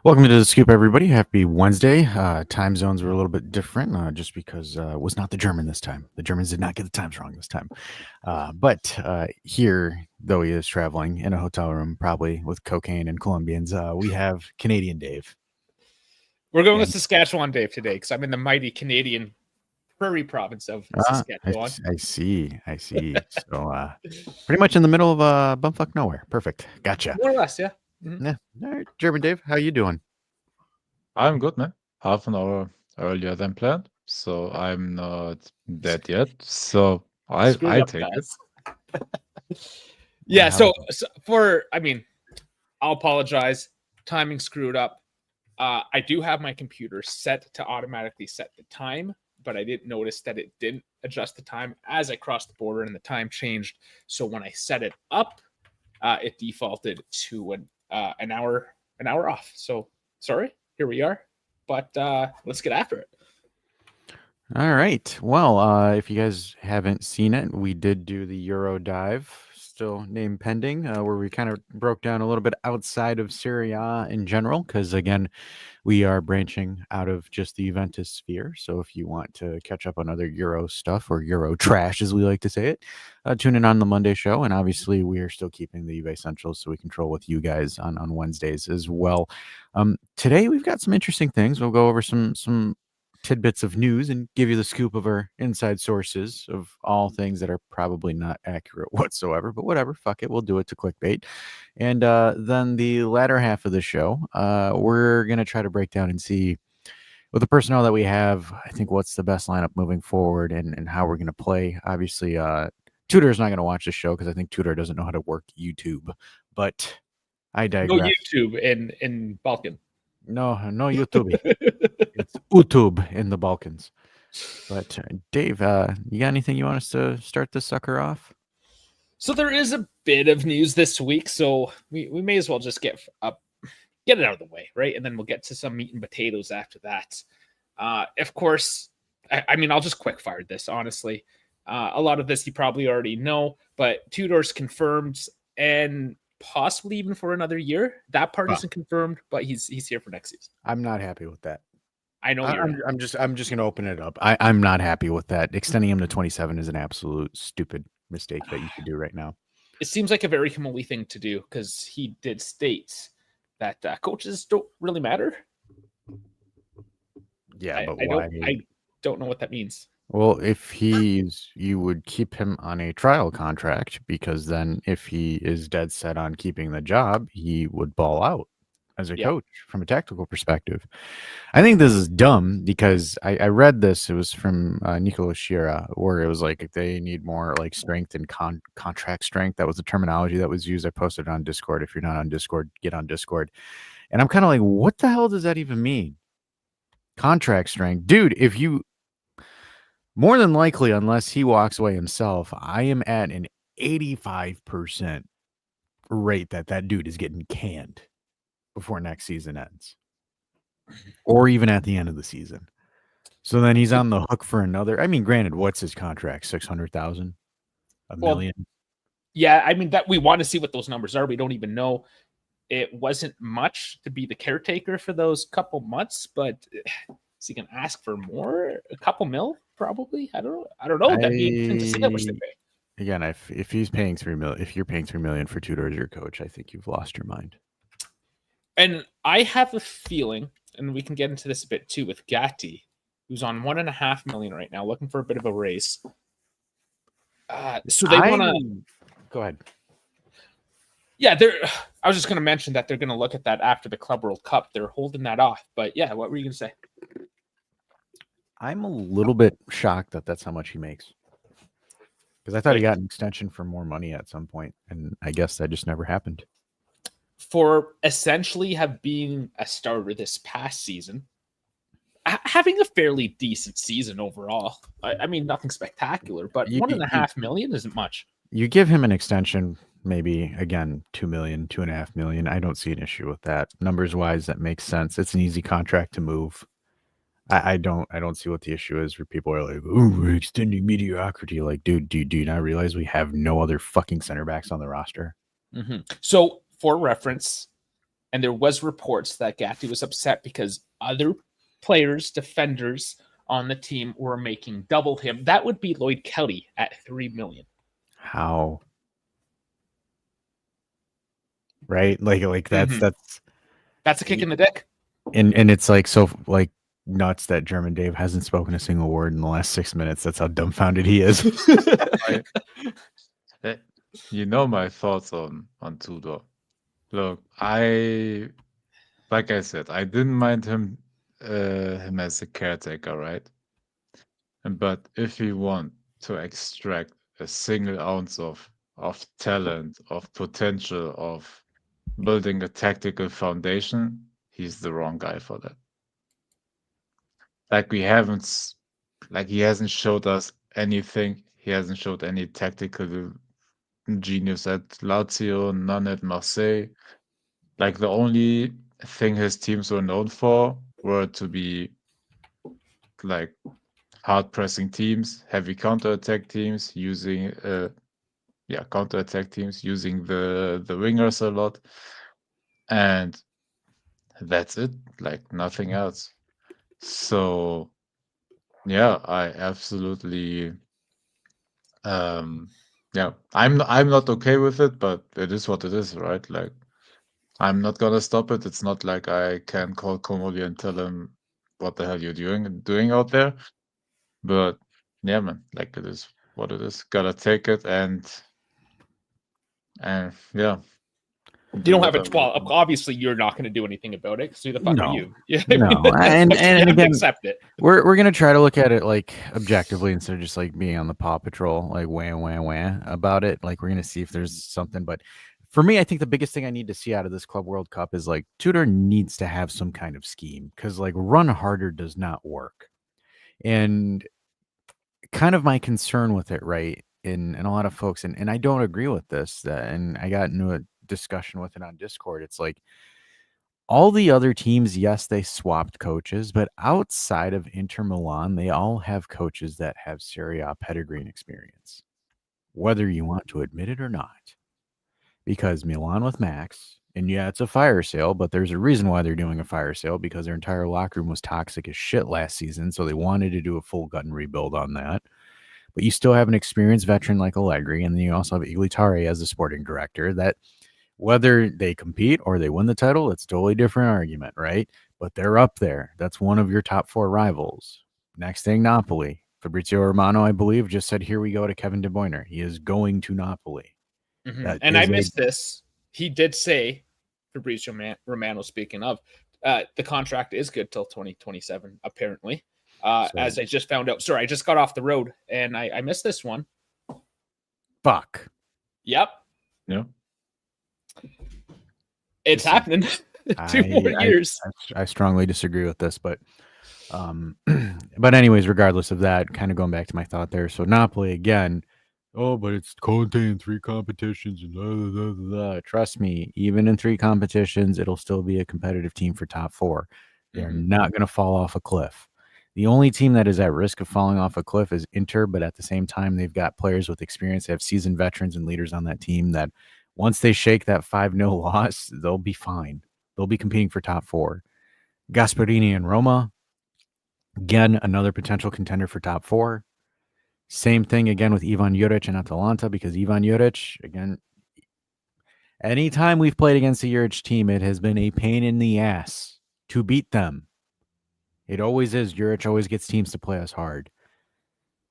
Welcome to the Scoop, everybody. Happy Wednesday. Time zones were a little bit different just because it was not the German this time. The Germans did not get the times wrong this time. But here, though he is traveling in a hotel room, probably with cocaine and Colombians, we have Canadian Dave. We're going with Saskatchewan, Dave, today because I'm in the mighty Canadian prairie province of Saskatchewan. I see. So pretty much in the middle of bumfuck nowhere. Perfect. Gotcha. More or less, yeah. Mm-hmm. Yeah. All right, German Dave, how you doing? I'm good, man. Half an hour earlier than planned, so I'm not dead yet. So I take it. Yeah. So I'll apologize. Timing screwed up. I do have my computer set to automatically set the time, but I didn't notice that it didn't adjust the time as I crossed the border and the time changed. So when I set it up, it defaulted to an hour off. So sorry, here we are, but let's get after it. All right. Well, if you guys haven't seen it, we did do the Euro dive, still name pending, where we kind of broke down a little bit outside of Serie A in general, because again, we are branching out of just the Juventus sphere. So if you want to catch up on other Euro stuff or Euro trash, as we like to say it, tune in on the Monday show. And obviously, we are still keeping the JuvEssentials, so we control with you guys on Wednesdays as well. Today, we've got some interesting things. We'll go over some tidbits of news and give you the scoop of our inside sources of all things that are probably not accurate whatsoever, but whatever, fuck it, we'll do it to clickbait. And then the latter half of the show, we're going to try to break down and see with the personnel that we have, I think what's the best lineup moving forward and how we're going to play. Obviously, Tudor is not going to watch this show because I think Tudor doesn't know how to work YouTube, but I digress. No YouTube in Balkan. No YouTube. It's YouTube in the Balkans. But Dave, you got anything you want us to start this sucker off? So there is a bit of news this week, so we may as well just get it out of the way, right? And then we'll get to some meat and potatoes after that. Of course, I'll just quick fire this, honestly. A lot of this you probably already know, but Tudor's confirmed and possibly even for another year. That part isn't confirmed, but he's here for next season. I'm not happy with that. I know I'm just going to open it up. I'm not happy with that. Extending him to 27 is an absolute stupid mistake that you could do right now. It seems like a very Himmel-y thing to do because he did state that coaches don't really matter. Yeah, but why? I don't know what that means. Well, if you would keep him on a trial contract, because then if he is dead set on keeping the job, he would ball out as a coach from a tactical perspective. I think this is dumb because I read this. It was from Nicolas Shira, where it was like they need more like strength and contract strength. That was the terminology that was used. I posted it on Discord. If you're not on Discord, get on Discord. And I'm kind of like, what the hell does that even mean? Contract strength, dude. If you more than likely, unless he walks away himself, I am at an 85% rate that dude is getting canned before next season ends, or even at the end of the season. So then he's on the hook for another. I mean, granted, what's his contract? 600,000, $1 million. Yeah, I mean that we want to see what those numbers are. We don't even know. It wasn't much to be the caretaker for those couple months, but is he gonna ask for more? A couple mil, probably. I don't know. That'd be interesting to see how much they pay. Again, if he's paying $3 million, if you're paying $3 million for Tudor as your coach, I think you've lost your mind. And I have a feeling, and we can get into this a bit too, with Gatti, who's on $1.5 million right now, looking for a bit of a raise. So they want to go ahead. Yeah, I was just going to mention that they're going to look at that after the Club World Cup. They're holding that off. But yeah, what were you going to say? I'm a little bit shocked that that's how much he makes. Because I thought he got an extension for more money at some point, and I guess that just never happened. For essentially being a starter this past season, having a fairly decent season overall. I mean, nothing spectacular, but $1.5 million isn't much. You give him an extension, maybe again, $2 million, $2.5 million. I don't see an issue with that. Numbers wise, that makes sense. It's an easy contract to move. I don't see what the issue is where people are like, oh, we're extending mediocrity. Like, dude, do you not realize we have no other fucking center backs on the roster? Mm-hmm. So for reference, and there was reports that Gatti was upset because other players, defenders on the team were making double him. That would be Lloyd Kelly at $3 million. How? Right? Like that's That's a kick in the dick. And it's like so like nuts that German Dave hasn't spoken a single word in the last 6 minutes. That's how dumbfounded he is. You know my thoughts on Tudor. Look, like I said, I didn't mind him as a caretaker, right? But if we want to extract a single ounce of talent, of potential, of building a tactical foundation, he's the wrong guy for that. Like he hasn't showed us anything. He hasn't showed any tactical genius at Lazio, none at Marseille. Like the only thing his teams were known for were to be like hard pressing teams, heavy counterattack teams, using counterattack teams, using the wingers a lot. And that's it, like nothing else. So yeah, I absolutely I'm not okay with it, but it is what it is, right? Like I'm not gonna stop it. It's not like I can call Komoli and tell him what the hell you're doing out there. But yeah, man, like it is what it is. Gotta take it and yeah. You don't have a obviously you're not going to do anything about it. So who the fuck are you? No, and again, accept it. We're gonna try to look at it like objectively instead of just like being on the Paw Patrol, like wah about it. Like we're gonna see if there's something. But for me, I think the biggest thing I need to see out of this Club World Cup is like Tudor needs to have some kind of scheme because like run harder does not work, and kind of my concern with it, right? And a lot of folks, and I don't agree with this, and I got into a discussion with it on Discord. It's like all the other teams, yes, they swapped coaches, but outside of Inter Milan, they all have coaches that have Serie A pedigree and experience, whether you want to admit it or not. Because Milan with Max, and yeah, it's a fire sale, but there's a reason why they're doing a fire sale because their entire locker room was toxic as shit last season, so they wanted to do a full gut and rebuild on that. But you still have an experienced veteran like Allegri, and then you also have Iglitare as the sporting director that whether they compete or they win the title, it's a totally different argument, right? But they're up there. That's one of your top 4 rivals. Next thing, Napoli. Fabrizio Romano, I believe, just said, here we go to Kevin De Bruyne. He is going to Napoli. And I missed this. He did say, Fabrizio Romano, speaking of, the contract is good till 2027, apparently. As I just found out. Sorry, I just got off the road and I missed this one. Fuck. Yep. Yeah. It's happening. 2 more years. I strongly disagree with this, but anyways, regardless of that, kind of going back to my thought there. So Napoli again. Oh, but it's Conte in 3 competitions and blah, blah, blah, blah. Trust me, even in 3 competitions, it'll still be a competitive team for top 4. They're not going to fall off a cliff. The only team that is at risk of falling off a cliff is Inter, but at the same time, they've got players with experience. They have seasoned veterans and leaders on that team that once they shake that 5-0 loss, they'll be fine. They'll be competing for top 4. Gasperini and Roma, again, another potential contender for top 4. Same thing again with Ivan Juric and Atalanta because Ivan Juric, again, anytime we've played against a Juric team, it has been a pain in the ass to beat them. It always is. Juric always gets teams to play us hard.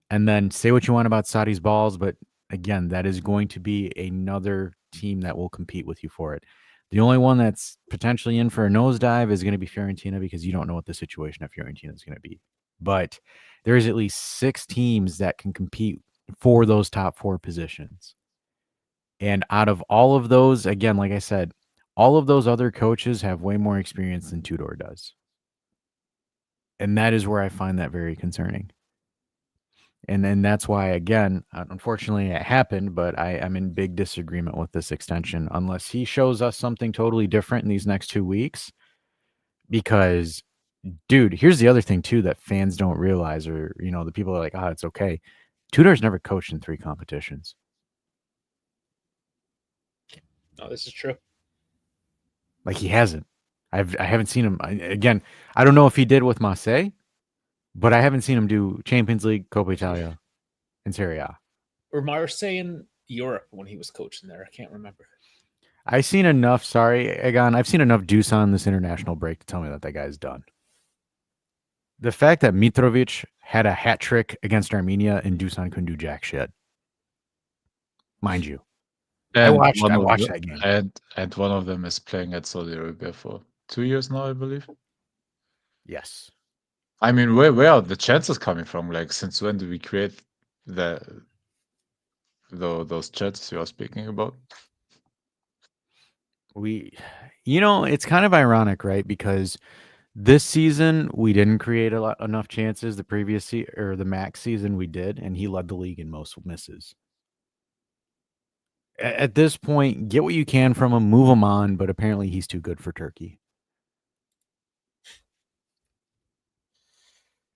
And then say what you want about Sadi's balls, but again, that is going to be another team that will compete with you for it. The only one that's potentially in for a nosedive is going to be Fiorentina because you don't know what the situation of Fiorentina is going to be. But there's at least 6 teams that can compete for those top 4 positions. And out of all of those, again, like I said, all of those other coaches have way more experience than Tudor does. And that is where I find that very concerning. And then that's why, again, unfortunately it happened, but I'm in big disagreement with this extension unless he shows us something totally different in these next 2 weeks. Because, dude, here's the other thing, too, that fans don't realize or, the people are like, it's okay. Tudor's never coached in 3 competitions. Oh, this is true. Like he hasn't. I haven't seen him again. I don't know if he did with Marseille, but I haven't seen him do Champions League, Coppa Italia, and Serie A. Or Marseille in Europe when he was coaching there. I can't remember. I've seen enough. Sorry, Egon. I've seen enough Dusan this international break to tell me that guy's done. The fact that Mitrovic had a hat trick against Armenia and Dusan couldn't do jack shit. Mind you. I And watched one of that game. and one of them is playing at Saudi Arabia for 2 years now, I believe. Yes. I mean, where are the chances coming from? Like, since when do we create those chances you are speaking about? It's kind of ironic, right? Because this season we didn't create enough chances. The previous or the max season we did, and he led the league in most misses. At this point, get what you can from him, move him on, but apparently he's too good for Turkey.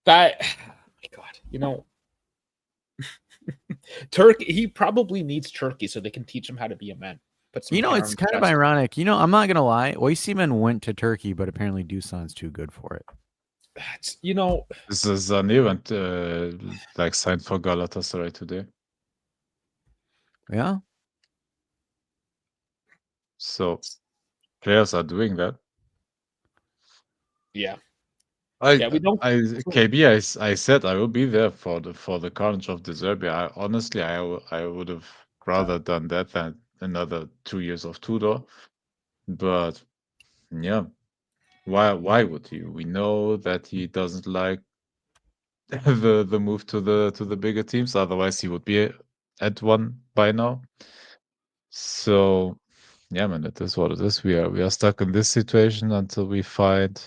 That, oh my God, Turkey, he probably needs Turkey so they can teach him how to be a man. It's kind of ironic. I'm not going to lie. Osimhen went to Turkey, but apparently Dusan's too good for it. This is an event like signed for Galatasaray today. Yeah. So players are doing that. Yeah. I said I will be there for the Carnage of the Serbia. I would have rather done that than another 2 years of Tudor. But yeah, why would he? We know that he doesn't like the move to the bigger teams. Otherwise, he would be at one by now. So yeah, man, it is what it is. We are stuck in this situation until we find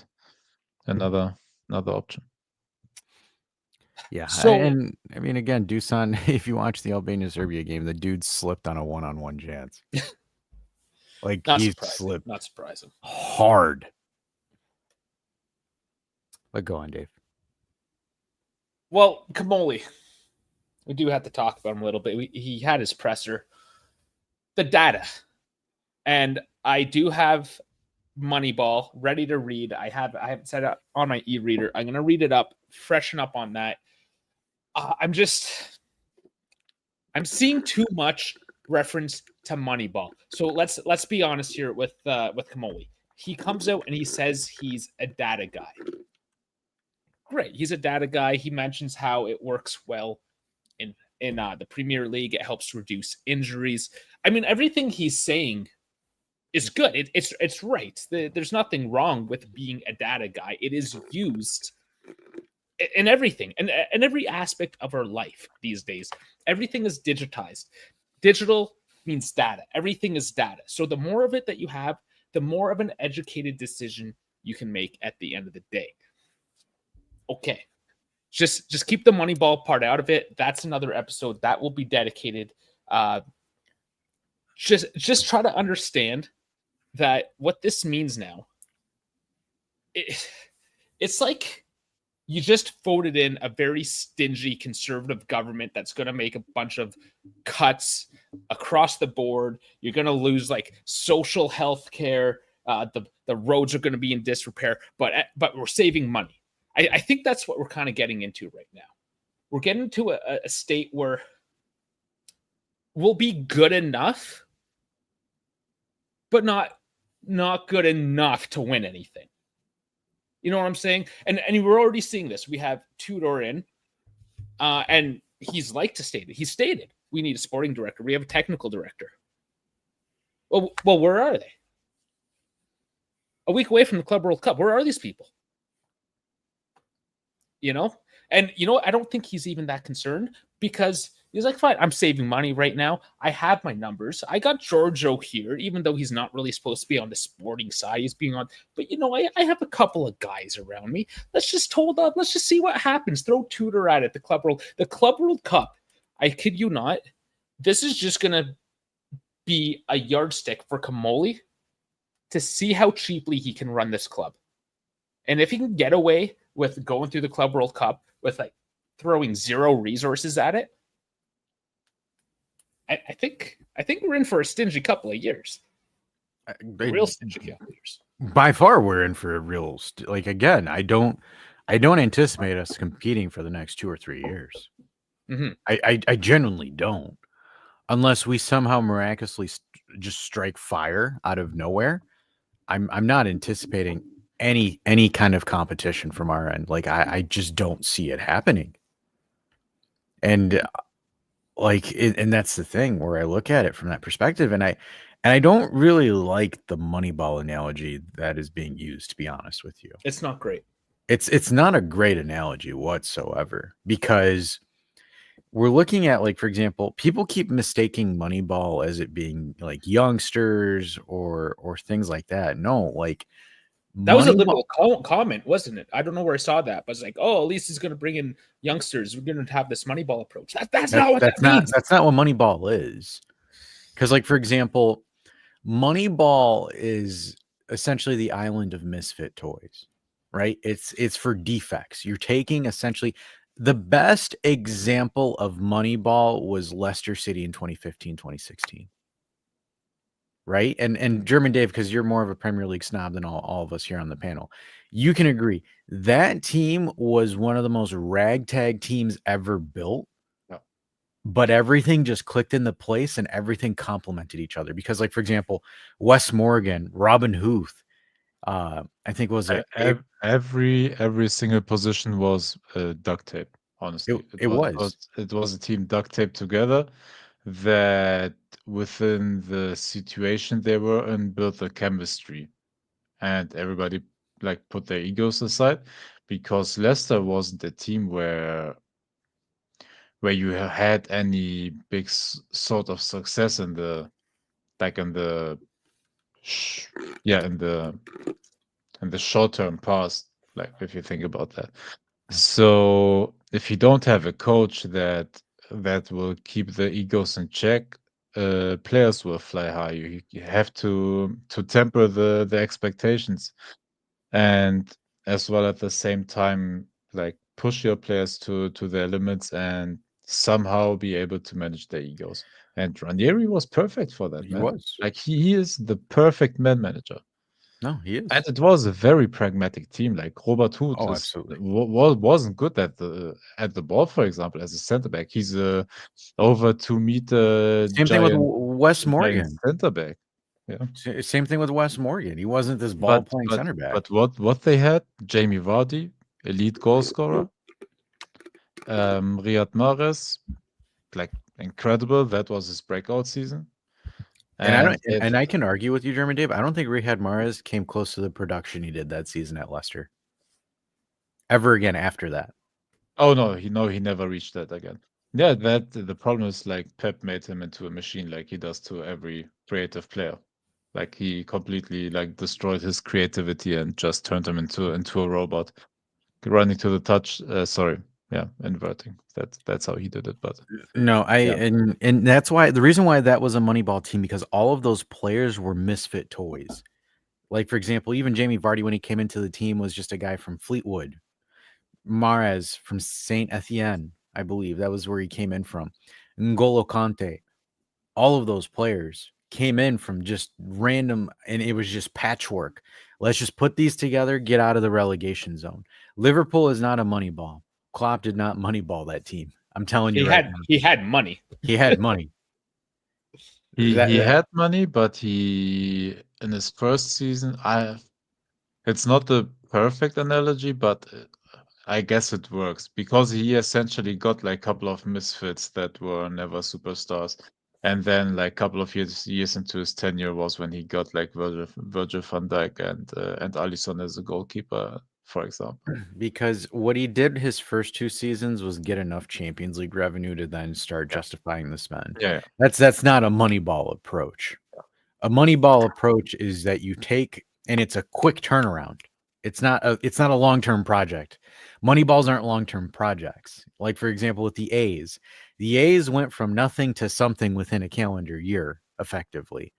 another option. Yeah. So, again, Dusan, if you watch the Albania Serbia game, the dude slipped on a one-on-one chance. Like he slipped. Not surprising. Hard. But go on, Dave. Well, Kamoli, we do have to talk about him a little bit. He had his presser. The data. And I do have Moneyball ready to read. I have it set up on my e-reader. I'm going to read it up, freshen up on that. I'm seeing too much reference to Moneyball. So let's be honest here with Kamoli. He comes out and he says he's a data guy. Great, he's a data guy. He mentions how it works well in the Premier League. It helps reduce injuries. I mean, everything he's saying is good. It's right. There's nothing wrong with being a data guy. It is used in everything and every aspect of our life these days. Everything is digitized. Digital means data. Everything is data. So the more of it that you have, the more of an educated decision you can make at the end of the day. Okay. Just keep the Moneyball part out of it. That's another episode that will be dedicated. Just try to understand that what this means now. It's like you just voted in a very stingy conservative government that's going to make a bunch of cuts across the board. You're going to lose like social health care. The roads are going to be in disrepair, but we're saving money. I think that's what we're kind of getting into right now. We're getting to a state where we'll be good enough, but not good enough to win anything. You know what I'm saying? And we're already seeing this. We have Tudor in, and he's like to state it. He stated we need a sporting director. We have a technical director. Well, where are they? A week away from the Club World Cup. Where are these people? And I don't think he's even that concerned because he's like, fine, I'm saving money right now. I have my numbers. I got Giorgio here, even though he's not really supposed to be on the sporting side. He's being on, but I have a couple of guys around me. Let's just hold up. Let's just see what happens. Throw Tudor at it. The Club World Cup. I kid you not. This is just gonna be a yardstick for Kamoli to see how cheaply he can run this club. And if he can get away with going through the Club World Cup with like throwing zero resources at it, I think we're in for a stingy couple of years. real stingy calculators. By far, we're in for a real like again. I don't anticipate us competing for the next 2 or 3 years. Mhm. I genuinely don't, unless we somehow miraculously just strike fire out of nowhere. I'm not anticipating any kind of competition from our end. Like I just don't see it happening. And and that's the thing where I look at it from that perspective, and I don't really like the Moneyball analogy that is being used, to be honest with you. It's not great. It's not a great analogy whatsoever, because we're looking at, like, for example, people keep mistaking Moneyball as it being like youngsters or things like that. No, like That was a Moneyball. liberal comment, wasn't it? I don't know where I saw that, but it's like, oh, at least he's going to bring in youngsters. We're going to have this Moneyball approach. That's not what that means. That's not what Moneyball is. Because, like, for example, Moneyball is essentially the island of misfit toys, right? It's for defects. You're taking essentially the best example of Moneyball was Leicester City in 2015, 2016. Right? And German Dave, because you're more of a Premier League snob than all of us here on the panel, you can agree that team was one of the most ragtag teams ever built. Yeah. But everything just clicked into place and everything complemented each other. Because, like, for example, Wes Morgan, Robin Huth, I think was it? Every single position was duct tape. Honestly, It was. it was a team duct tape together that within the situation they were in built a chemistry, and everybody like put their egos aside, because Leicester wasn't a team where you had any big sort of success in the like in the yeah in the short term past, like if you think about that. So if you don't have a coach that will keep the egos in check, players will fly high. You have to temper the expectations, and as well at the same time, like push your players to their limits and somehow be able to manage their egos. And Ranieri was perfect for that, He man. was. Like he is the perfect man manager. No, he And is. it was a very pragmatic team. Like Robert Huth Oh, is absolutely. wasn't good at the ball, for example, as a center back. He's a over 2 meter Same thing with Wes giant Morgan. center back. Yeah. Same thing with Wes Morgan. He wasn't this ball But playing but center back. but what they had, Jamie Vardy, elite goal scorer, Riyad Mahrez, like incredible. That was his breakout season. And I don't, And it and I can argue with you, German Dave. I don't think Riyad Mahrez came close to the production he did that season at Leicester ever again after that. Oh he never reached that again. Yeah, that the problem is like Pep made him into a machine like he does to every creative player. Like he completely like destroyed his creativity and just turned him into a robot. Running to the touch, inverting. That's how he did it. But No, yeah, and that's why the reason why that was a Moneyball team, because all of those players were misfit toys. Like, for example, even Jamie Vardy, when he came into the team, was just a guy from Fleetwood. Mahrez from Saint Etienne, I believe that was where he came in from. N'Golo Kante, all of those players came in from just random, and it was just patchwork. Let's just put these together, get out of the relegation zone. Liverpool is not a Moneyball. Klopp did not Moneyball that team. I'm telling you right now. He had money. He had money. he had money, but he in his first season, it's not the perfect analogy, but I guess it works because he essentially got like a couple of misfits that were never superstars. And then like a couple of years into his tenure was when he got like Virgil van Dijk and Alisson as a goalkeeper, for example. Because what he did his first 2 seasons was get enough Champions League revenue to then start Yeah. justifying the spend. Yeah. That's not a Moneyball approach. A Moneyball approach is that you take, and it's a quick turnaround. It's not a long-term project. Moneyballs aren't long-term projects. Like, for example, with the A's. The A's went from nothing to something within a calendar year, effectively.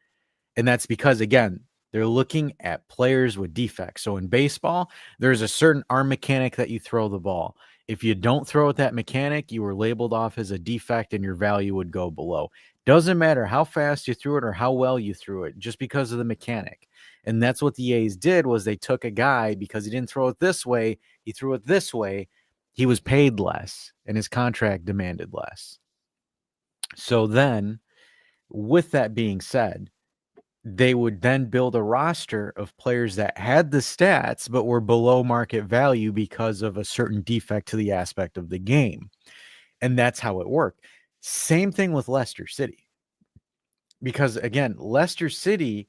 And that's because, again, they're looking at players with defects. So in baseball, there's a certain arm mechanic that you throw the ball. If you don't throw it that mechanic, you were labeled off as a defect and your value would go below. Doesn't matter how fast you threw it or how well you threw it, just because of the mechanic. And that's what the A's did, was they took a guy because he didn't throw it this way, he threw it this way. He was paid less and his contract demanded less. So then, with that being said, they would then build a roster of players that had the stats but were below market value because of a certain defect to the aspect of the game. And that's how it worked. Same thing with Leicester City. Because again, Leicester City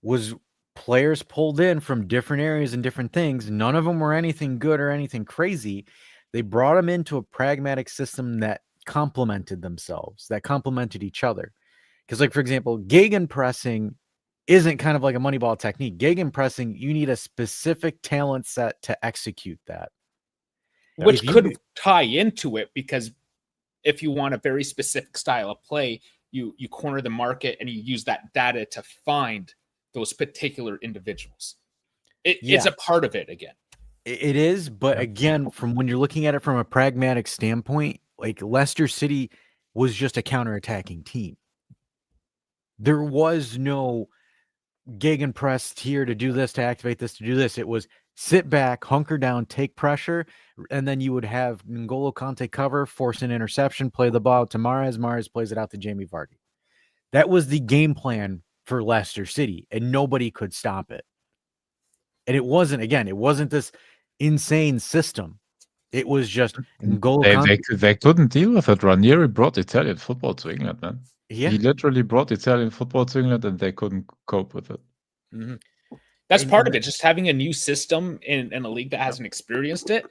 was players pulled in from different areas and different things. None of them were anything good or anything crazy. They brought them into a pragmatic system that complemented themselves, that complemented each other. Because, like, for example, gegenpressing isn't kind of like a Moneyball technique. Gegenpressing, you need a specific talent set to execute that. Which could tie into it, because if you want a very specific style of play, you corner the market and you use that data to find those particular individuals. It's a part of it again. It is, but again, from when you're looking at it from a pragmatic standpoint, like Leicester City was just a counterattacking team. There was no gegenpress here to do this, to activate this, to do this. It was sit back, hunker down, take pressure, and then you would have N'Golo Kante cover, force an interception, play the ball out to Mahrez. Mahrez plays it out to Jamie Vardy. That was the game plan for Leicester City, and nobody could stop it. And it wasn't this insane system. It was just N'Golo Kante. They couldn't deal with it. Ranieri brought Italian football to England, man. Yeah. He literally brought Italian football to England, and they couldn't cope with it. Mm-hmm. That's part of it, just having a new system in a league that hasn't experienced it.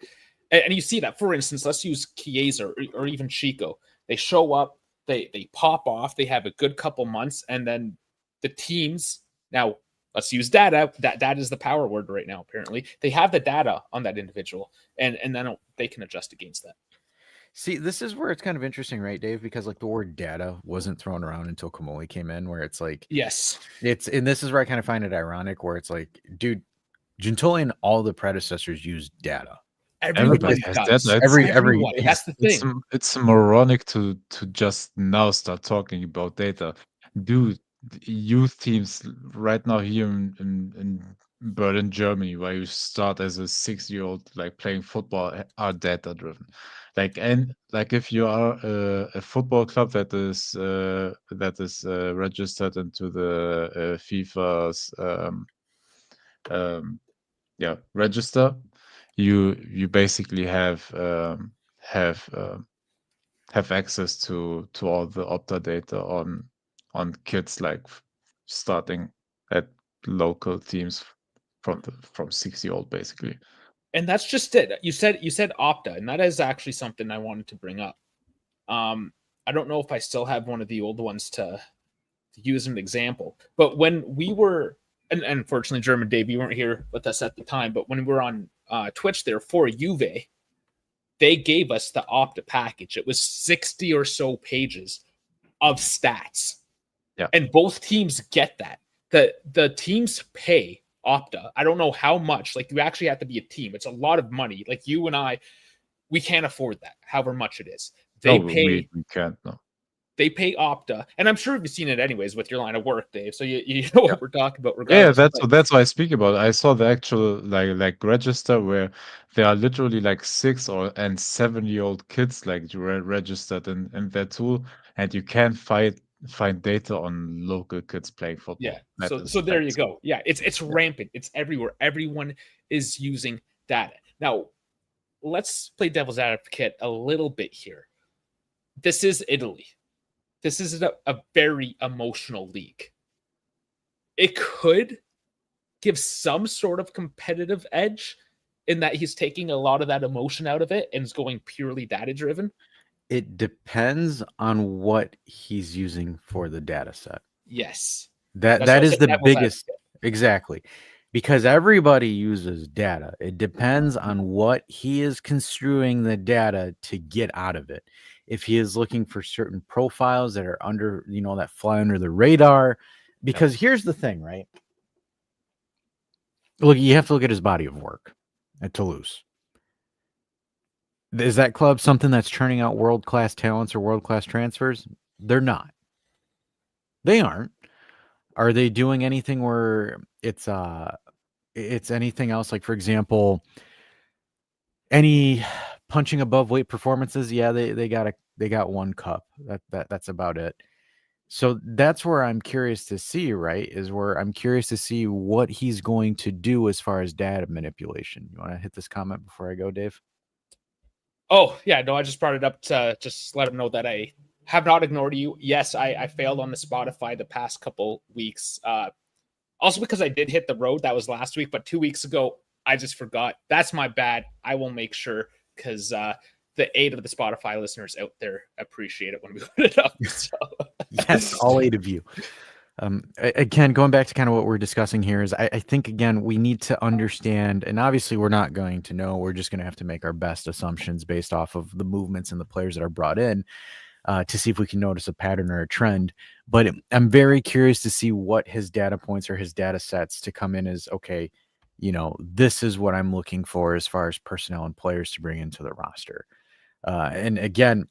And you see that, for instance, let's use Chiesa or even Chico. They show up, they pop off, they have a good couple months, and then the teams, now let's use data. That is the power word right now, apparently. They have the data on that individual, and then they can adjust against that. See, this is where it's kind of interesting, right, Dave? Because like the word data wasn't thrown around until Kamoli came in, where it's like, yes, and this is where I kind of find it ironic, where it's like, dude, Gentili and all the predecessors used data. Everybody has data. That's the thing. It's moronic to just now start talking about data. Dude, youth teams right now here in Berlin, Germany, where you start as a 6-year-old, like playing football, are data driven. Like if you are a football club that is registered into the FIFA's register, you basically have access to all the Opta data on kids, like starting at local teams from 6-year-old basically. And that's just it. You said Opta, and that is actually something I wanted to bring up. I don't know if I still have one of the old ones to use as an example, but when we were, and unfortunately, German Dave, you weren't here with us at the time, but when we were on Twitch there for Juve, they gave us the Opta package. It was 60 or so pages of stats. Yeah. And both teams get that. The teams pay Opta. I don't know how much. Like, you actually have to be a team. It's a lot of money. Like, you and I, we can't afford that, however much it is. We can't. No. They pay Opta, and I'm sure you've seen it anyways with your line of work, Dave. So you know what we're talking about. Regardless. Yeah, that's what I speak about. I saw the actual like register where there are literally like 6 and 7-year-old kids like registered in their tool, and you can find data on local kids playing football. Yeah. So there you go. Yeah, it's rampant. It's everywhere. Everyone is using data. Now, let's play devil's advocate a little bit here. This is Italy. This is a very emotional league. It could give some sort of competitive edge in that he's taking a lot of that emotion out of it and is going purely data driven. It depends on what he's using for the data set. Yes. That is the biggest. Exactly. Because everybody uses data. It depends on what he is construing the data to get out of it. If he is looking for certain profiles that are under, that fly under the radar. Because here's the thing, right? Look, you have to look at his body of work at Toulouse. Is that club something that's churning out world-class talents or world-class transfers? They're not. They aren't. Are they doing anything where it's anything else? Like, for example, any punching above weight performances? Yeah, they got one cup. That's about it. So that's where I'm curious to see, right? Is where I'm curious to see what he's going to do as far as data manipulation. You want to hit this comment before I go, Dave? Oh, yeah, no, I just brought it up to just let him know that I have not ignored you. Yes, I failed on the Spotify the past couple weeks. Also because I did hit the road. That was last week, but 2 weeks ago, I just forgot. That's my bad. I will make sure because the 8 of the Spotify listeners out there appreciate it when we put it up. So. Yes, all 8 of you. Again, going back to kind of what we're discussing here is I think, again, we need to understand, and obviously we're not going to know. We're just going to have to make our best assumptions based off of the movements and the players that are brought in to see if we can notice a pattern or a trend. But I'm very curious to see what his data points or his data sets to come in as, okay, this is what I'm looking for as far as personnel and players to bring into the roster. And again,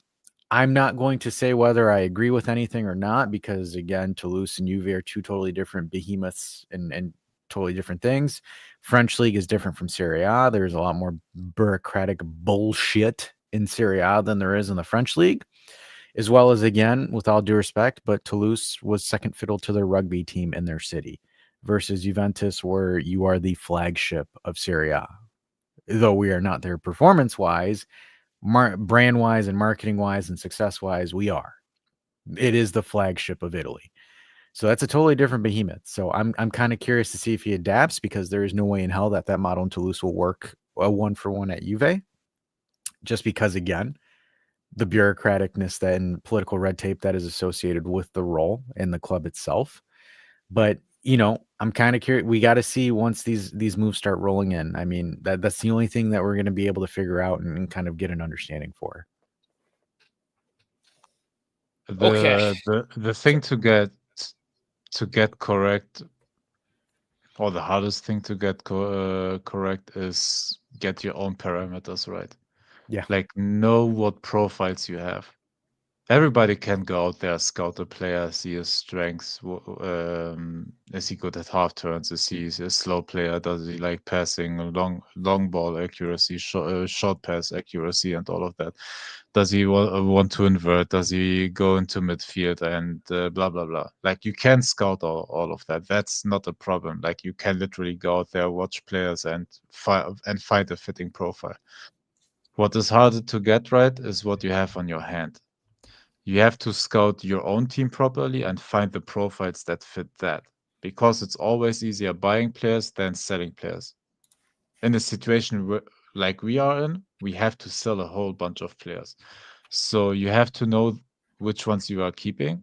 I'm not going to say whether I agree with anything or not because, again, Toulouse and Juve are two totally different behemoths and totally different things. French league is different from Serie A. There's a lot more bureaucratic bullshit in Serie A than there is in the French league, as well as, again, with all due respect, but Toulouse was second fiddle to their rugby team in their city versus Juventus, where you are the flagship of Serie A. Though we are not there performance-wise, brand-wise and marketing-wise and success-wise, we are. It is the flagship of Italy. So that's a totally different behemoth. So I'm kind of curious to see if he adapts because there is no way in hell that model in Toulouse will work a one-for-one at Juve. Just because, again, the bureaucraticness that and political red tape that is associated with the role in the club itself. But I'm kind of curious. We got to see once these moves start rolling in. I mean, that's the only thing that we're going to be able to figure out and kind of get an understanding for. Okay. The thing to get correct, or the hardest thing to get correct, is get your own parameters right. Yeah. Like, know what profiles you have. Everybody can go out there, scout a player, see his strengths. Is he good at half turns? Is he a slow player? Does he like passing, long ball accuracy, short pass accuracy, and all of that? Does he want to invert? Does he go into midfield and blah blah blah? Like, you can scout all of that. That's not a problem. Like, you can literally go out there, watch players, and find a fitting profile. What is harder to get right is what you have on your hand. You have to scout your own team properly and find the profiles that fit that, because it's always easier buying players than selling players. In a situation like we are in, we have to sell a whole bunch of players. So you have to know which ones you are keeping,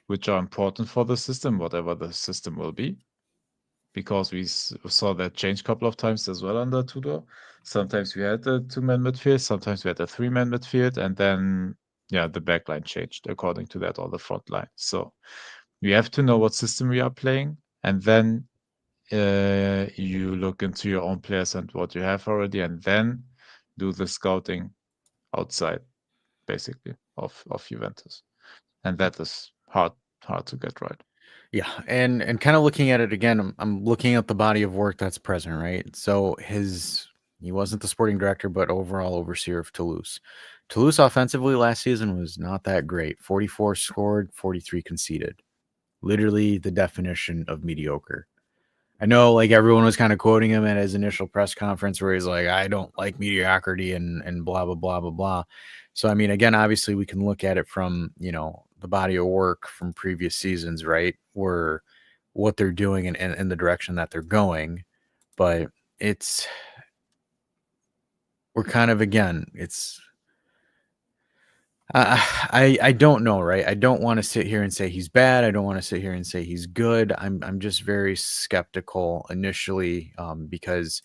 which are important for the system, whatever the system will be, because we saw that change a couple of times as well under Tudor. Sometimes we had a two-man midfield, sometimes we had a three-man midfield, and then the back line changed according to that, or the front line. So we have to know what system we are playing, and then you look into your own players and what you have already, and then do the scouting outside, basically, of Juventus. And that is hard to get right. Yeah, and kind of looking at it again, I'm looking at the body of work that's present, right? So he wasn't the sporting director, but overall overseer of Toulouse. Toulouse offensively last season was not that great. 44 scored, 43 conceded. Literally the definition of mediocre. I know, like, everyone was kind of quoting him at his initial press conference where he's like, I don't like mediocrity and blah, blah, blah, blah, blah. So, I mean, again, obviously we can look at it from, the body of work from previous seasons, right? Where what they're doing and the direction that they're going. But we're kind of, again, I don't know, right? I don't want to sit here and say he's bad. I don't want to sit here and say he's good. I'm just very skeptical initially because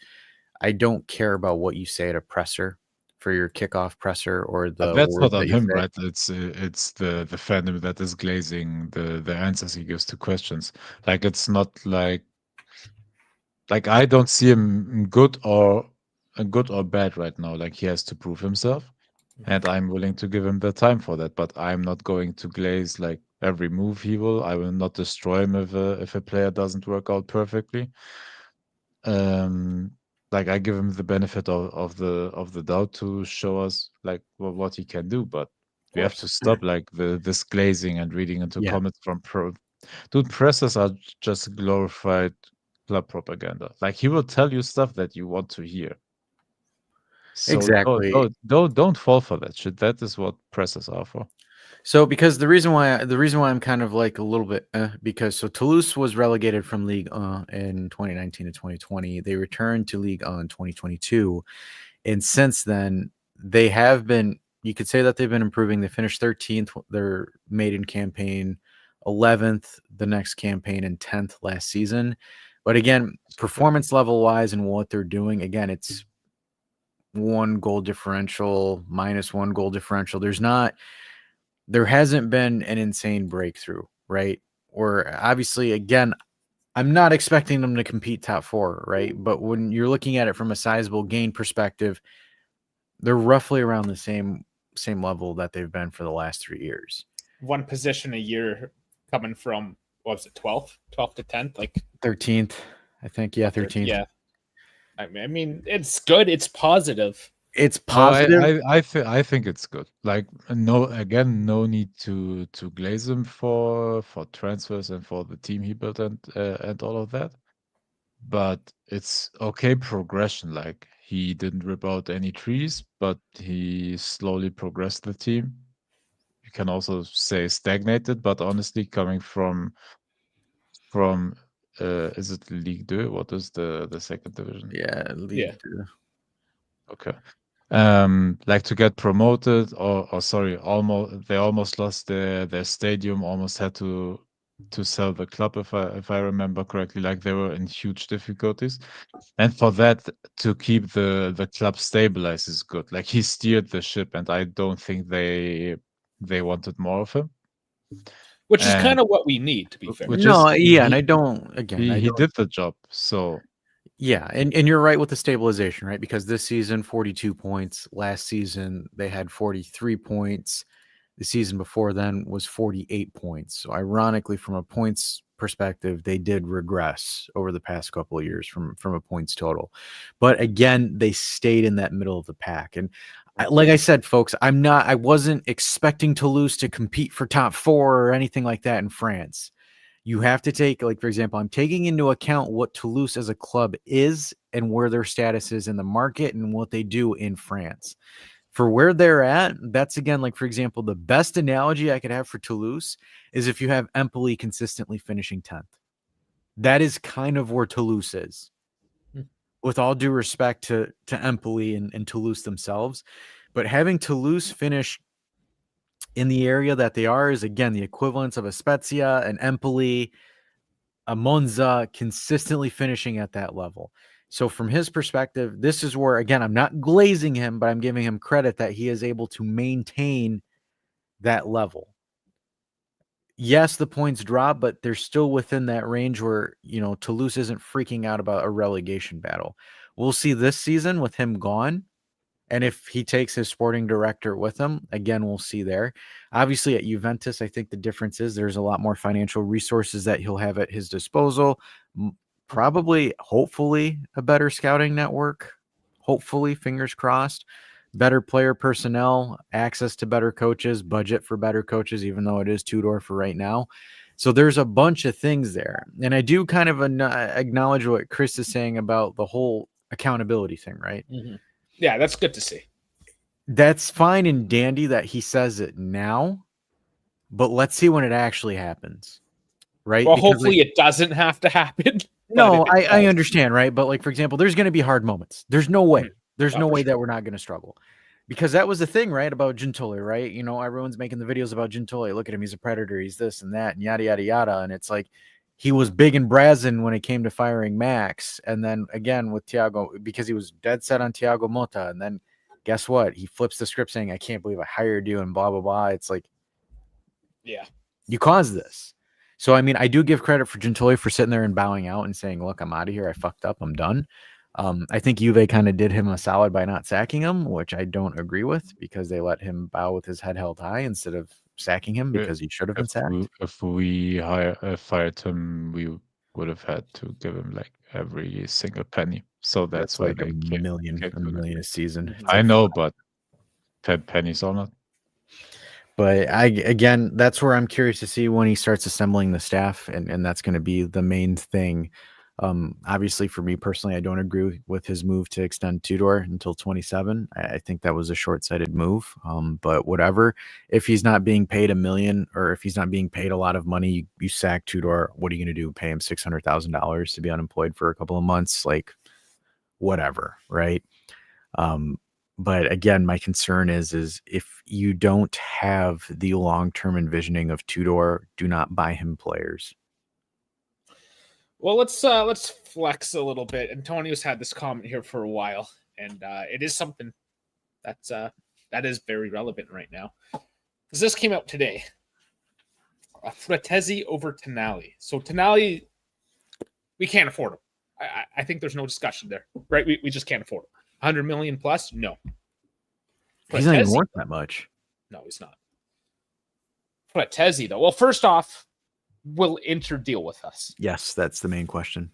I don't care about what you say at a presser for your kickoff presser or the That's words not that on you him, say. right? It's the fandom that is glazing the answers he gives to questions. Like, it's not like I don't see him good or bad right now. Like, he has to prove himself, and I'm willing to give him the time for that. But I'm not going to glaze like every move he will. I will not destroy him if a player doesn't work out perfectly. Like I give him the benefit of the doubt to show us like what he can do, but we have to stop like this glazing and reading into Yeah. comments from pro. Dude, pressers are just glorified club propaganda. Like he will tell you stuff that you want to hear. So Exactly. don't fall for that shit. That is what pressers are for. So because the reason why I'm kind of like a little bit because so Toulouse was relegated from League in 2019 to 2020. They returned to League in 2022, and since then they have been. You could say that they've been improving. They finished 13th their maiden campaign, 11th the next campaign, and 10th last season. But again, performance level wise and what they're doing, again, it's 1 goal differential, -1 goal differential. There hasn't been an insane breakthrough, right? Or obviously, again, I'm not expecting them to compete top 4, right? But when you're looking at it from a sizable gain perspective, they're roughly around the same level that they've been for the last 3 years. 1 position a year coming from, what was it, 12th to 10th, like 13th, I think. Yeah, 13th. Yeah, I mean, it's good. It's positive. It's Oh, positive. I think it's good. Like no need to glaze him for transfers and for the team he built and all of that. But it's okay progression. Like he didn't rip out any trees, but he slowly progressed the team. You can also say stagnated, but honestly, coming from is it League 2? What is the second division? Yeah, League 2. Okay. Like to get promoted or sorry, they almost lost their stadium, almost had to sell the club if I remember correctly. Like they were in huge difficulties. And for that to keep the club stabilized is good. Like he steered the ship and I don't think they wanted more of him. Which is And kind of what we need, to be fair. which is No, yeah, and I don't he did the job. So yeah, and you're right with the stabilization, right? Because this season 42 points, last season they had 43 points. The season before then was 48 points. So ironically, from a points perspective, they did regress over the past couple of years from a points total. But again, they stayed in that middle of the pack. And like I said, folks, I wasn't expecting Toulouse to compete for top 4 or anything like that in France. You have to take, like, for example, I'm taking into account what Toulouse as a club is and where their status is in the market and what they do in France. For where they're at, that's again, like, for example, the best analogy I could have for Toulouse is if you have Empoli consistently finishing 10th. That is kind of where Toulouse is. With all due respect to Empoli and Toulouse themselves. But having Toulouse finish in the area that they are is, again, the equivalence of a Spezia, an Empoli, a Monza consistently finishing at that level. So from his perspective, this is where, again, I'm not glazing him, but I'm giving him credit that he is able to maintain that level. Yes, the points drop, but they're still within that range where, Toulouse isn't freaking out about a relegation battle. We'll see this season with him gone. And if he takes his sporting director with him, again, we'll see there. Obviously, at Juventus, I think the difference is there's a lot more financial resources that he'll have at his disposal. Probably, hopefully, a better scouting network. Hopefully, fingers crossed. Better player personnel, access to better coaches, budget for better coaches, even though it is two-door for right now. So there's a bunch of things there. And I do kind of acknowledge what Chris is saying about the whole accountability thing, right? Mm-hmm. Yeah, that's good to see. That's fine and dandy that he says it now, but let's see when it actually happens, right? Well, Because hopefully it doesn't have to happen. no, I understand, right? But like, for example, there's going to be hard moments. There's no way. There's no way that we're not going to struggle. Because that was the thing, right, about Gintoli, right? Everyone's making the videos about Gintoli. Look at him. He's a predator. He's this and that and yada, yada, yada. And it's like he was big and brazen when it came to firing Max. And then again with Thiago, because he was dead set on Thiago Motta. And then guess what? He flips the script saying, I can't believe I hired you and blah, blah, blah. It's like, yeah, you caused this. So, I mean, I do give credit for Gintoli for sitting there and bowing out and saying, look, I'm out of here. I fucked up. I'm done. I think Juve kind of did him a solid by not sacking him, which I don't agree with because they let him bow with his head held high instead of sacking him because he should have been sacked. If we fired him, we would have had to give him like every single penny. So that's why like a they million can't do that. a season. Mhm. It's I like, know, but 10 pennies or not. but that's where I'm curious to see when he starts assembling the staff, and that's going to be the main thing. Obviously, for me personally, I don't agree with his move to extend Tudor until 27. I think that was a short-sighted move. But whatever, if he's not being paid $1 million, or if he's not being paid a lot of money, you sack Tudor. What are you going to do? Pay him $600,000 to be unemployed for a couple of months? Like, whatever, right? But again, my concern is if you don't have the long-term envisioning of Tudor, do not buy him players. Well, let's flex a little bit. Antonio's had this comment here for a while, and it is something that is very relevant right now. Because this came out today. Fratesi over Tonali. So Tonali, we can't afford him. I think there's no discussion there, right? We just can't afford him. 100 million plus? No. He's not even Fratesi? worth that much. No, he's not. Fratesi, though. Well, first off, will Inter deal with us? Yes, that's the main question.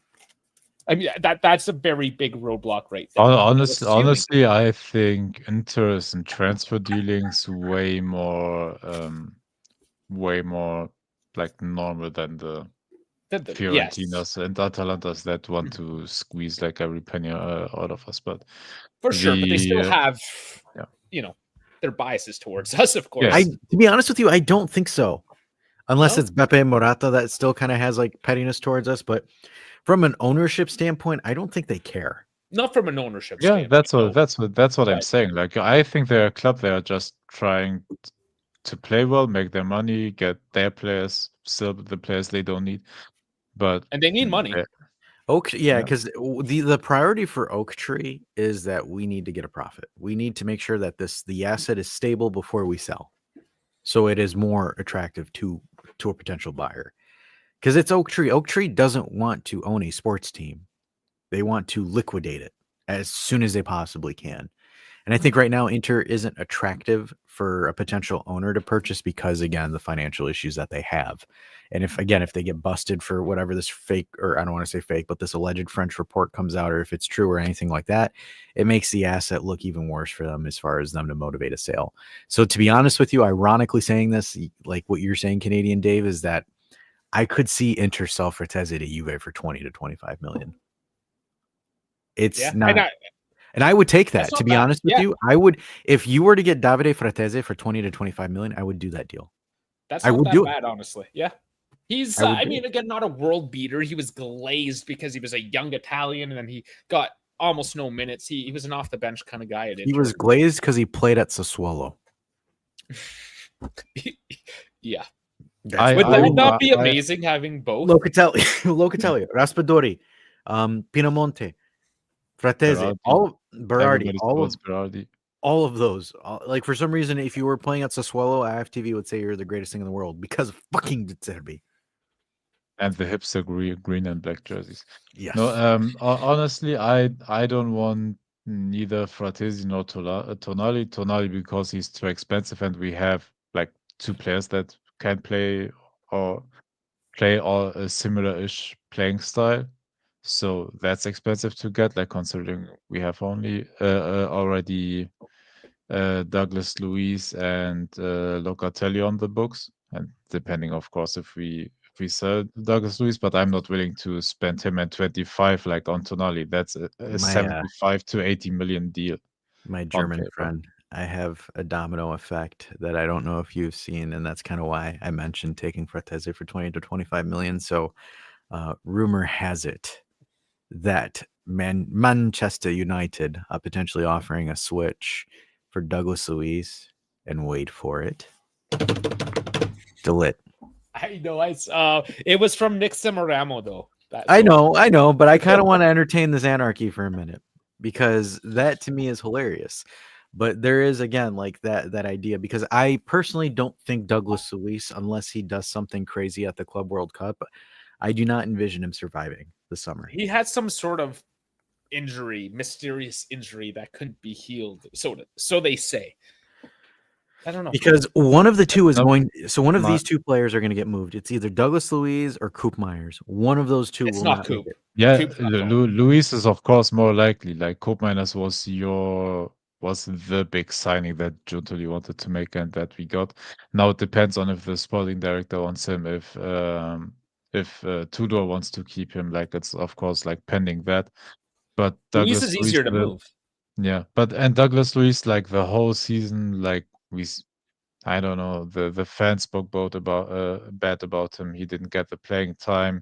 I mean, that's a very big roadblock right there. Honestly, I think interest in transfer dealings way more like normal than the Fiorentinas and Atalantas that want to squeeze like every penny out of us. But for sure, but they still have, their biases towards us, of course. Yes. To be honest with you, I don't think so. Unless it's Beppe Morata that still kind of has like pettiness towards us, but from an ownership standpoint, I don't think they care. Not from an ownership Yeah, standpoint. that's what I'm saying. Like, I think they're a club. They are just trying to play well, make their money, get their players, still the players they don't need. And they need money. Because the priority for Oak Tree is that we need to get a profit. We need to make sure that the asset is stable before we sell, so it is more attractive to a potential buyer. Because it's Oak Tree. Oak Tree doesn't want to own a sports team. They want to liquidate it as soon as they possibly can. And I think right now Inter isn't attractive for a potential owner to purchase because, again, the financial issues that they have. And if they get busted for whatever this fake, or I don't want to say fake, but this alleged French report comes out, or if it's true or anything like that, it makes the asset look even worse for them as far as them to motivate a sale. So to be honest with you, ironically saying this, like what you're saying, Canadian Dave, is that I could see Inter sell Fratesi to Juve for 20 to 25 million. It's not. And I would take that, to be honest with you. I would, if you were to get Davide Fratesi for 20 to 25 million, I would do that deal. That's not that bad, honestly. Yeah. He's, again, not a world beater. He was glazed because he was a young Italian, and then he got almost no minutes. He was an off the bench kind of guy at Inter. He was glazed because he played at Sassuolo. Yeah. Would that not be amazing having both? Locatelli, Raspadori, Pinamonte, Fratesi, Berardi. All of those. Like, for some reason, if you were playing at Sassuolo, IFTV would say you're the greatest thing in the world because of fucking De Zerbi. And the hipster green and black jerseys. Yes. No, honestly, I don't want neither Fratesi nor Tonali because he's too expensive, and we have like two players that can play all a similar-ish playing style. So that's expensive to get, like considering we have only already Douglas Luiz and Locatelli on the books, and depending, of course, if we sell Douglas Luiz, but I'm not willing to spend him at 25 like on Tonali. That's a 75 to 80 million deal. My German friend, I have a domino effect that I don't know if you've seen, and that's kind of why I mentioned taking Fratesi for 20 to 25 million. So rumor has it that Manchester United are potentially offering a switch for Douglas Luiz, and wait for it. Delit. I know. It was from Nick Semoramo, though. I know, but I kind of want to entertain this anarchy for a minute because that to me is hilarious. But there is, again, like that idea, because I personally don't think Douglas Luiz, unless he does something crazy at the Club World Cup, I do not envision him surviving the summer. He had some sort of mysterious injury that couldn't be healed. So they say. I don't know. Because one of the two is Nope. going. So one of My- these two players are going to get moved. It's either Douglas Luiz or Coop Myers. One of those two It's will not not make Coop. it. Yeah, Coop's not going. Luis is of course more likely. Like Cope Miners was the big signing that Juntoli wanted to make and that we got. Now it depends on if the sporting director wants him, if Tudor wants to keep him. Like it's of course like pending that. But Luis Douglas is Luiz easier to will, move. yeah. But and Douglas Luiz like the whole season, like I don't know, the fans spoke both about bad about him. He didn't get the playing time.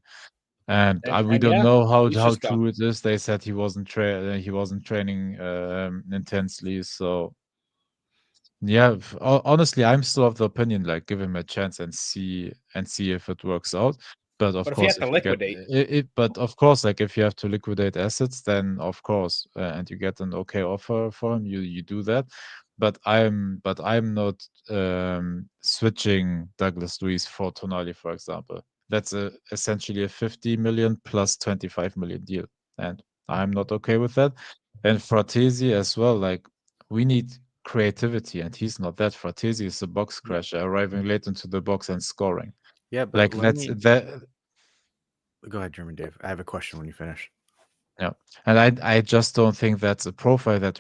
And we And don't yeah, know he's how just gone. true it is. They said he wasn't training intensely. So yeah, honestly, I'm still of the opinion like give him a chance and see if it works out. But of But if you course, have to if you get liquidate, it, but of course, like if you have to liquidate assets, then of course, and you get an okay offer for him, you do that. But I'm not switching Douglas Luiz for Tonali, for example. That's essentially a 50 million plus 25 million deal, and I'm not okay with that. And Fratesi as well. Like we need creativity, and he's not that. Fratesi is a box crasher, arriving late into the box and scoring. Yeah, but Like let that's me that. go ahead, German Dave. I have a question when you finish. Yeah, and I just don't think that's a profile that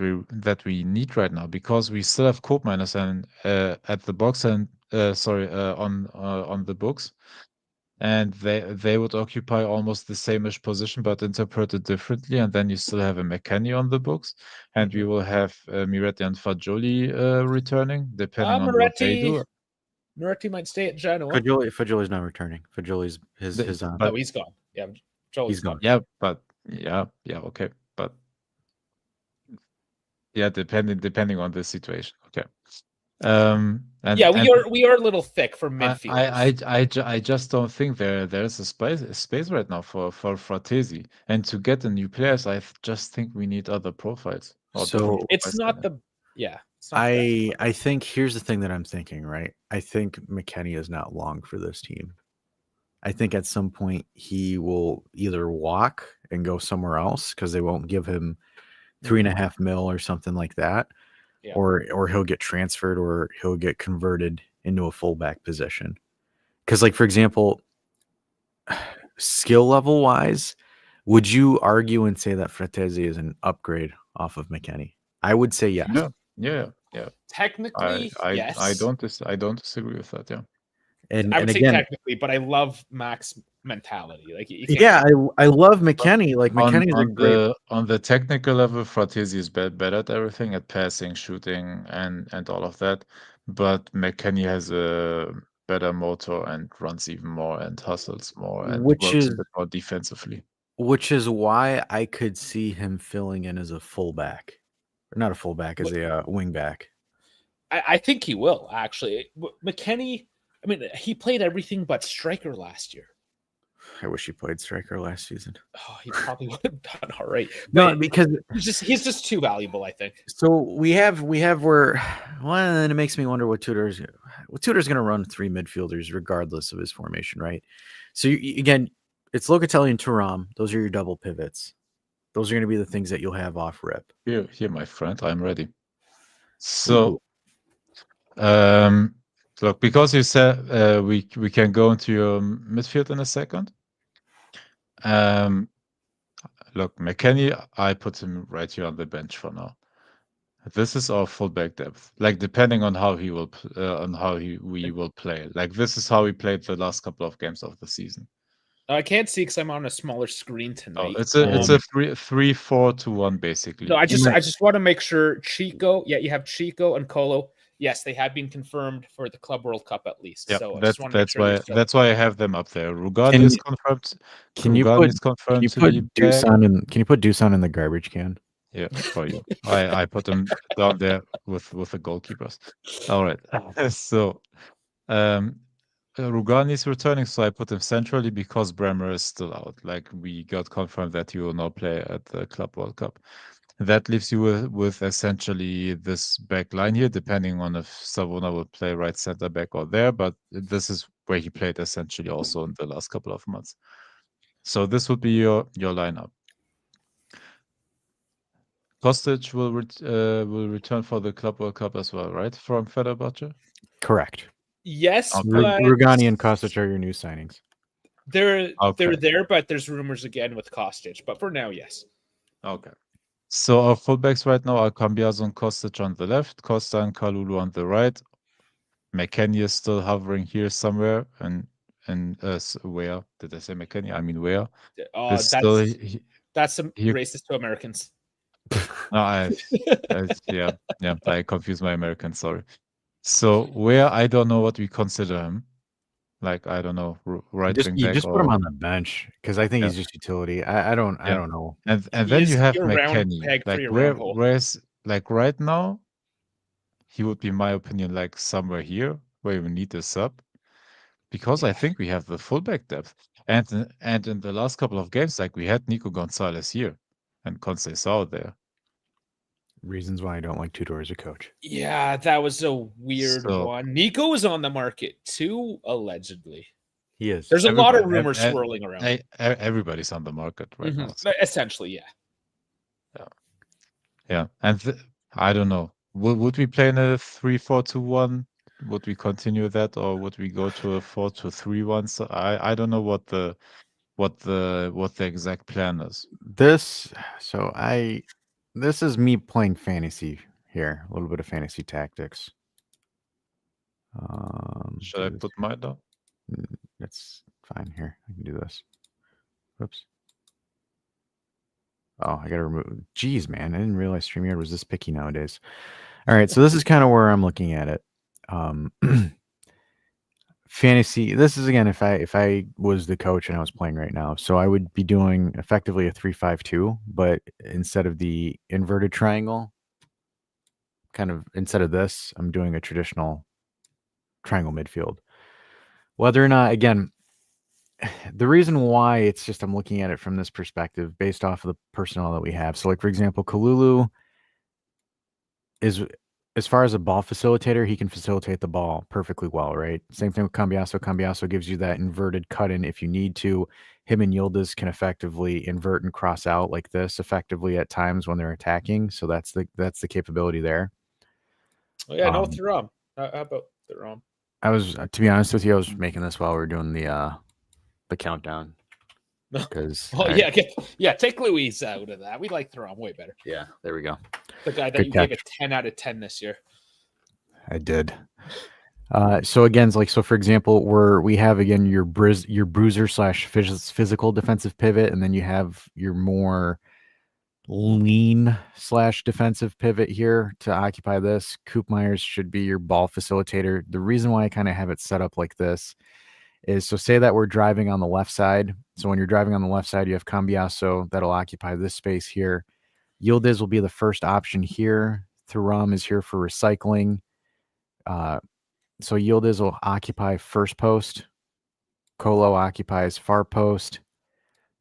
we need right now because we still have Cope minus and at the box and sorry on the books, and they would occupy almost the same-ish position but interpreted differently, and then you still have a McKennie on the books, and we will have Miretti and Fagioli returning depending on what they do. Moretti might stay at Genoa. Fagioli's not returning. Fagioli's The- his No, but he's gone. Yeah, he's Joey's gone. gone. yeah, but yeah, okay, but yeah, depending on the situation, okay. And Yeah, and we are a little thick for I midfielders. I just don't think there's a space right now for Fratesi. And to get the new players, just think we need other profiles or different So It's profiles. not the it's not the best. I think here's the thing that I'm thinking, right? I think McKennie is not long for this team. I think at some point he will either walk and go somewhere else because they won't give him 3.5 mil or something like that, Yeah. or he'll get transferred or he'll get converted into a fullback position. Because, like for example, skill level wise, would you argue and say that Fratesi is an upgrade off of McKennie? I would say yes. Yeah. Technically, I yes. I don't disagree with that. Yeah. And I would say again, technically, but I love Mac's mentality. Like you can't yeah, go- I love McKennie. Like On McKennie is a on great. the technical level, Fratesi is better at everything, at passing, shooting, and all of that. But McKennie has a better motor and runs even more and hustles more and Which works is a bit more defensively. why I could see him filling in as a fullback, or not a fullback, as a wing back. I think he will actually. McKennie. I mean, he played everything but striker last year. I wish he played striker last season. Oh, he probably would have done all right. No, But because he's just too valuable, I think. so we have where well, and it makes me wonder what Tudor's going to run 3 midfielders regardless of his formation, right? So again, it's Locatelli and Thuram. Those are your double pivots. Those are going to be the things that you'll have off rip. Here, my friend, I'm ready. So, look, because you said we can go into your midfield in a second. Look, McKennie, I put him right here on the bench for now. This is our fullback depth. Like depending on how he will, we will play. Like this is how we played the last couple of games of the season. I can't see because I'm on a smaller screen Oh, tonight. it's a 3-4-2-1 basically. No, I just want to make sure Chico. Yeah, you have Chico and Colo. Yes, they have been confirmed for the Club World Cup at least. Yeah, So I just want to make sure they're still. that's why I have them up there. Rugani Can is you- confirmed. Can you Rugani put is confirmed to be back. Dusan in? Can you put Dusan in the garbage can? Yeah, for you. I put him down there with the goalkeepers. All right. So, Rugani is returning, so I put him centrally because Bremer is still out. Like we got confirmed that he will not play at the Club World Cup. That leaves you with essentially this back line here, depending on if Savona will play right center back or there. But this is where he played essentially also in the last couple of months. So this would be your lineup. Kostic will return for the Club World Cup as well, right? From Fenerbahce. Correct. Yes, Okay. but Rugani and Kostic are your new signings. they're Okay. there, but there's rumors again with Kostic. But for now, yes. Okay. So our fullbacks right now are Cambiaso and Kostic on the left, Costa and Kalulu on the right. McKennie is still hovering here somewhere, and where did I say McKennie? I mean where? Is still That's some he racist to Americans. no, yeah, I confused my American, sorry. So where I don't know what we consider him. Like I don't know, right wing You back just put him or on the bench because I think yeah, he's just utility. I don't yeah. know. And He then you is have your round McKennie. peg for Like your round hole. where's like right now, he would be, in my opinion, like somewhere here where we need a sub. Because I think we have the fullback depth. And in the last couple of games, like we had Nico Gonzalez here and Conceição there. Reasons why I don't like Tudor as a coach. Yeah, that was a weird So one. Nico is on the market too, allegedly. He is. There's a lot of everybody, rumors swirling around. everybody's on the market right now. So, Essentially, yeah. yeah. And I don't know. Would we play in a 3-4-2-1? Would we continue that, or would we go to a 4-2-3-1? So I don't know what the exact plan is. This is me playing fantasy here. A little bit of fantasy tactics. Should I put mine down? It's fine here. I can do this. Oops. Oh, I gotta remove. Geez, man, I didn't realize StreamYard was this picky nowadays. All right, so this is kind of where I'm looking at it. Fantasy. This is again if I was the coach and I was playing right now, so I would be doing effectively a 3-5-2, but instead of the inverted triangle, kind of instead of this, I'm doing a traditional triangle midfield. Whether or not, again, the reason why it's just I'm looking at it from this perspective based off of the personnel that we have. So, like for example, Kalulu is, as far as a ball facilitator, he can facilitate the ball perfectly well, right? Same thing with Cambiaso. Cambiaso gives you that inverted cut in if you need to. Him and Yildiz can effectively invert and cross out like this effectively at times when they're attacking. So that's the capability there. Oh yeah, no Thuram. How about Thuram? I was, to be honest with you, I was making this while we were doing the countdown. Because take Luis out of that. We like Thuram way better. Yeah, there we go. The guy that Good you catch. gave a 10 out of 10 this year. I did. So again, so for example, we have again your bruiser / physical defensive pivot, and then you have your more lean / defensive pivot here to occupy this. Koopmeyers should be your ball facilitator. The reason why I kind of have it set up like this is, so say that we're driving on the left side. So when you're driving on the left side, you have Cambiaso that'll occupy this space here. Yildiz will be the first option here. Thuram is here for recycling. So Yildiz will occupy first post. Kolo occupies far post.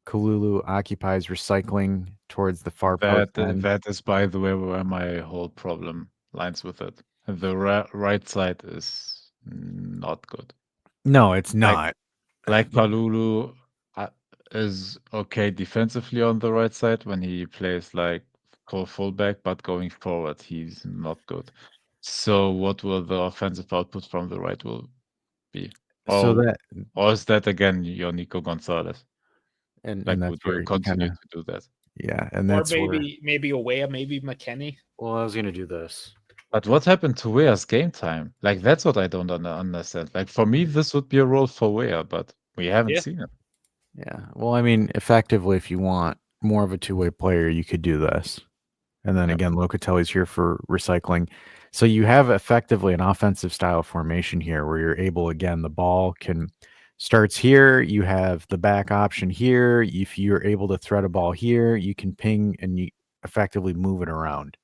Kalulu occupies recycling towards the far post. That is, by the way, where my whole problem lines with it. The right side is not good. No, it's not. Like Kalulu is okay defensively on the right side when he plays like fullback, but going forward, he's not good. So what will the offensive output from the right will be? Or is that again your Nico Gonzalez? And like, that's would where you continue to do that? Yeah, and or that's maybe Awea, maybe McKennie. Well, I was gonna do this. But what happened to Weah's game time? Like, that's what I don't understand. Like, for me, this would be a role for Weah, but we haven't seen it. Yeah. Well, I mean, effectively, if you want more of a two-way player, you could do this. And then again, Locatelli's here for recycling. So you have effectively an offensive style formation here where you're able, again, the ball starts here. You have the back option here. If you're able to thread a ball here, you can ping and you effectively move it around.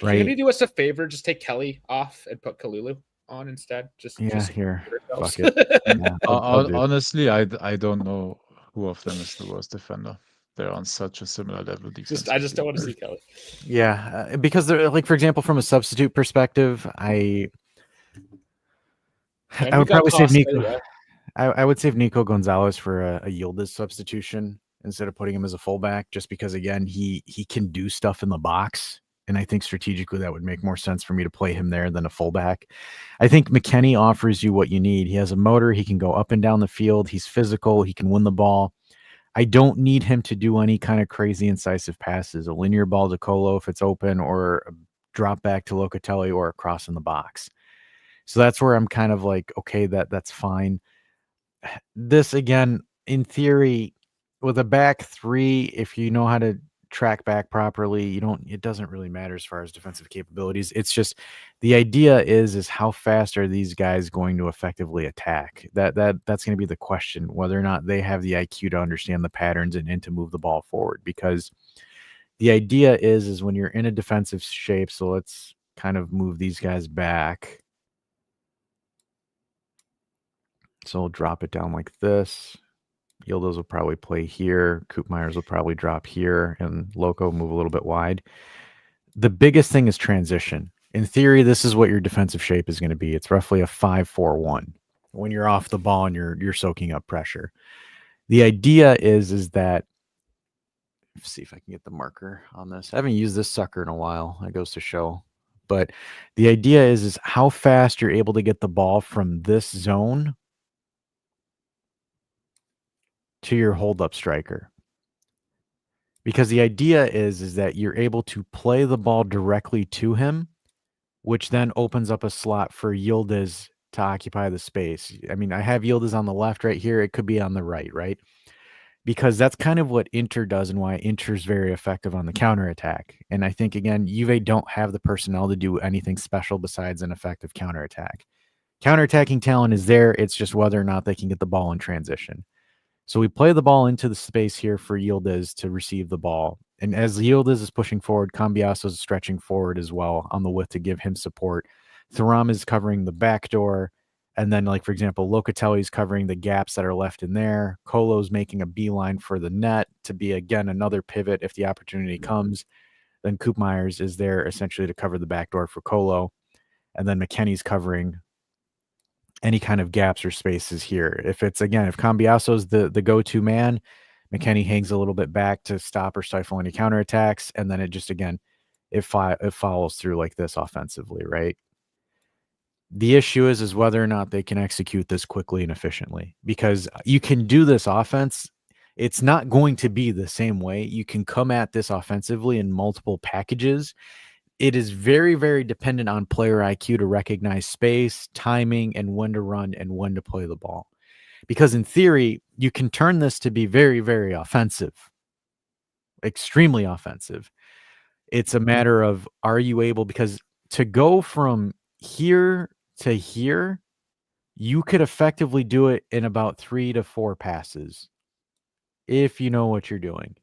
Right? Can you do us a favor? Just take Kelly off and put Kalulu on instead. Here. Fuck it. Yeah, honestly, I don't know who of them is the worst defender. They're on such a similar level defense. I just don't want to see Kelly. Yeah, because they're like, for example, from a substitute perspective, I would probably save Nico. I would save Nico Gonzalez for a Yildiz substitution. instead of putting him as a fullback, just because again he can do stuff in the box, and I think strategically that would make more sense for me to play him there than a fullback. I think McKennie offers you what you need. He has a motor. He can go up and down the field. He's physical. He can win the ball. I don't need him to do any kind of crazy incisive passes, a linear ball to Colo if it's open, or a drop back to Locatelli, or a cross in the box. So that's where I'm kind of like, okay, that's fine. This again, in theory, with a back three, if you know how to track back properly, it doesn't really matter as far as defensive capabilities. It's just the idea is how fast are these guys going to effectively attack? That's going to be the question, whether or not they have the IQ to understand the patterns and to move the ball forward. Because the idea is when you're in a defensive shape, so let's kind of move these guys back. So we'll drop it down like this. Yildiz will probably play here. Koopmeyers will probably drop here, and Loco move a little bit wide. The biggest thing is transition. In theory, this is what your defensive shape is going to be. It's roughly a 5-4-1 when you're off the ball and you're soaking up pressure. The idea is that, let's see if I can get the marker on this. I haven't used this sucker in a while. That goes to show. But the idea is how fast you're able to get the ball from this zone to your hold-up striker. Because the idea is that you're able to play the ball directly to him, which then opens up a slot for Yildiz to occupy the space. I mean, I have Yildiz on the left right here. It could be on the right? Because that's kind of what Inter does and why Inter's very effective on the counterattack. And I think, again, Juve don't have the personnel to do anything special besides an effective counterattack. Counterattacking talent is there. It's just whether or not they can get the ball in transition. So we play the ball into the space here for Yildiz to receive the ball. And as Yildiz is pushing forward, Cambiasso is stretching forward as well on the width to give him support. Thuram is covering the back door. And then, like, for example, Locatelli is covering the gaps that are left in there. Colo's making a beeline for the net to be, again, another pivot if the opportunity comes. Then Koopmeyers is there essentially to cover the back door for Colo. And then McKennie's covering any kind of gaps or spaces here. If Cambiasso's the go-to man, McKennie hangs a little bit back to stop or stifle any counterattacks, and then it just, again, it follows through like this offensively, right? The issue is whether or not they can execute this quickly and efficiently, because you can do this offense. It's not going to be the same way. You can come at this offensively in multiple packages. It is very, very dependent on player IQ to recognize space, timing, and when to run and when to play the ball. Because in theory, you can turn this to be very, very offensive, extremely offensive. It's a matter of, are you able, because to go from here to here, you could effectively do it in about 3 to 4 passes if you know what you're doing.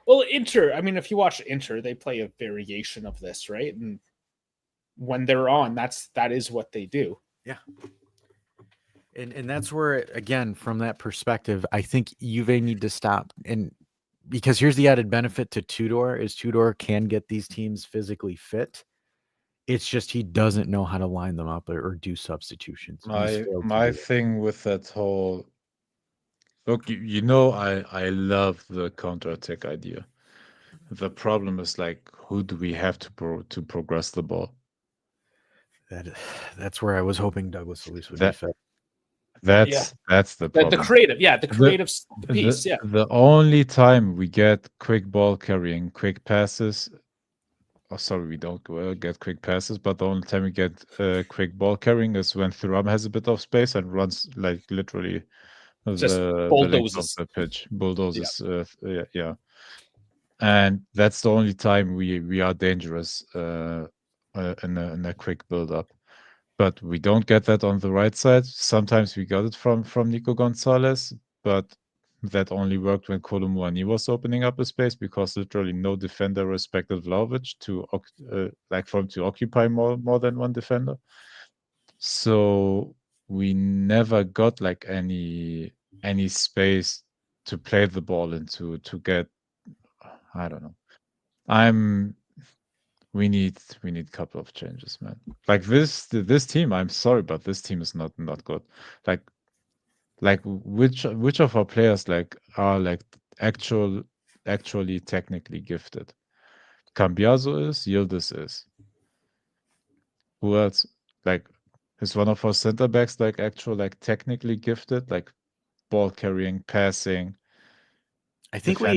Well, Inter, I mean, if you watch Inter, they play a variation of this, right? And when they're on, that is what they do. Yeah. And that's where, again, from that perspective, I think Juve need to stop. And because here's the added benefit to Tudor is Tudor can get these teams physically fit. It's just he doesn't know how to line them up or do substitutions. My thing with that whole look, I love the counterattack idea. The problem is, like, who do we have to progress the ball? That's where I was hoping Douglas Luiz would be fit. That's the problem. The creative piece. The only time we get quick ball carrying, quick passes. Oh, sorry, we don't get quick passes, but the only time we get quick ball carrying is when Thuram has a bit of space and runs, like, literally the length of the pitch, bulldozes. Yeah. And that's the only time we are dangerous in a quick build up. But we don't get that on the right side. Sometimes we got it from Nico Gonzalez, but that only worked when Kolo Muani was opening up a space, because literally no defender respected Vlahovic to occupy more than one defender. So we never got, like, any space to play the ball into, to get, I don't know. We need a couple of changes, man. Like this team, I'm sorry, but this team is not good. Like which of our players, like, are, like, actually technically gifted. Cambiaso is, Yildiz is. Who else? Like, is one of our center backs like actual like technically gifted, like ball carrying, passing, I think we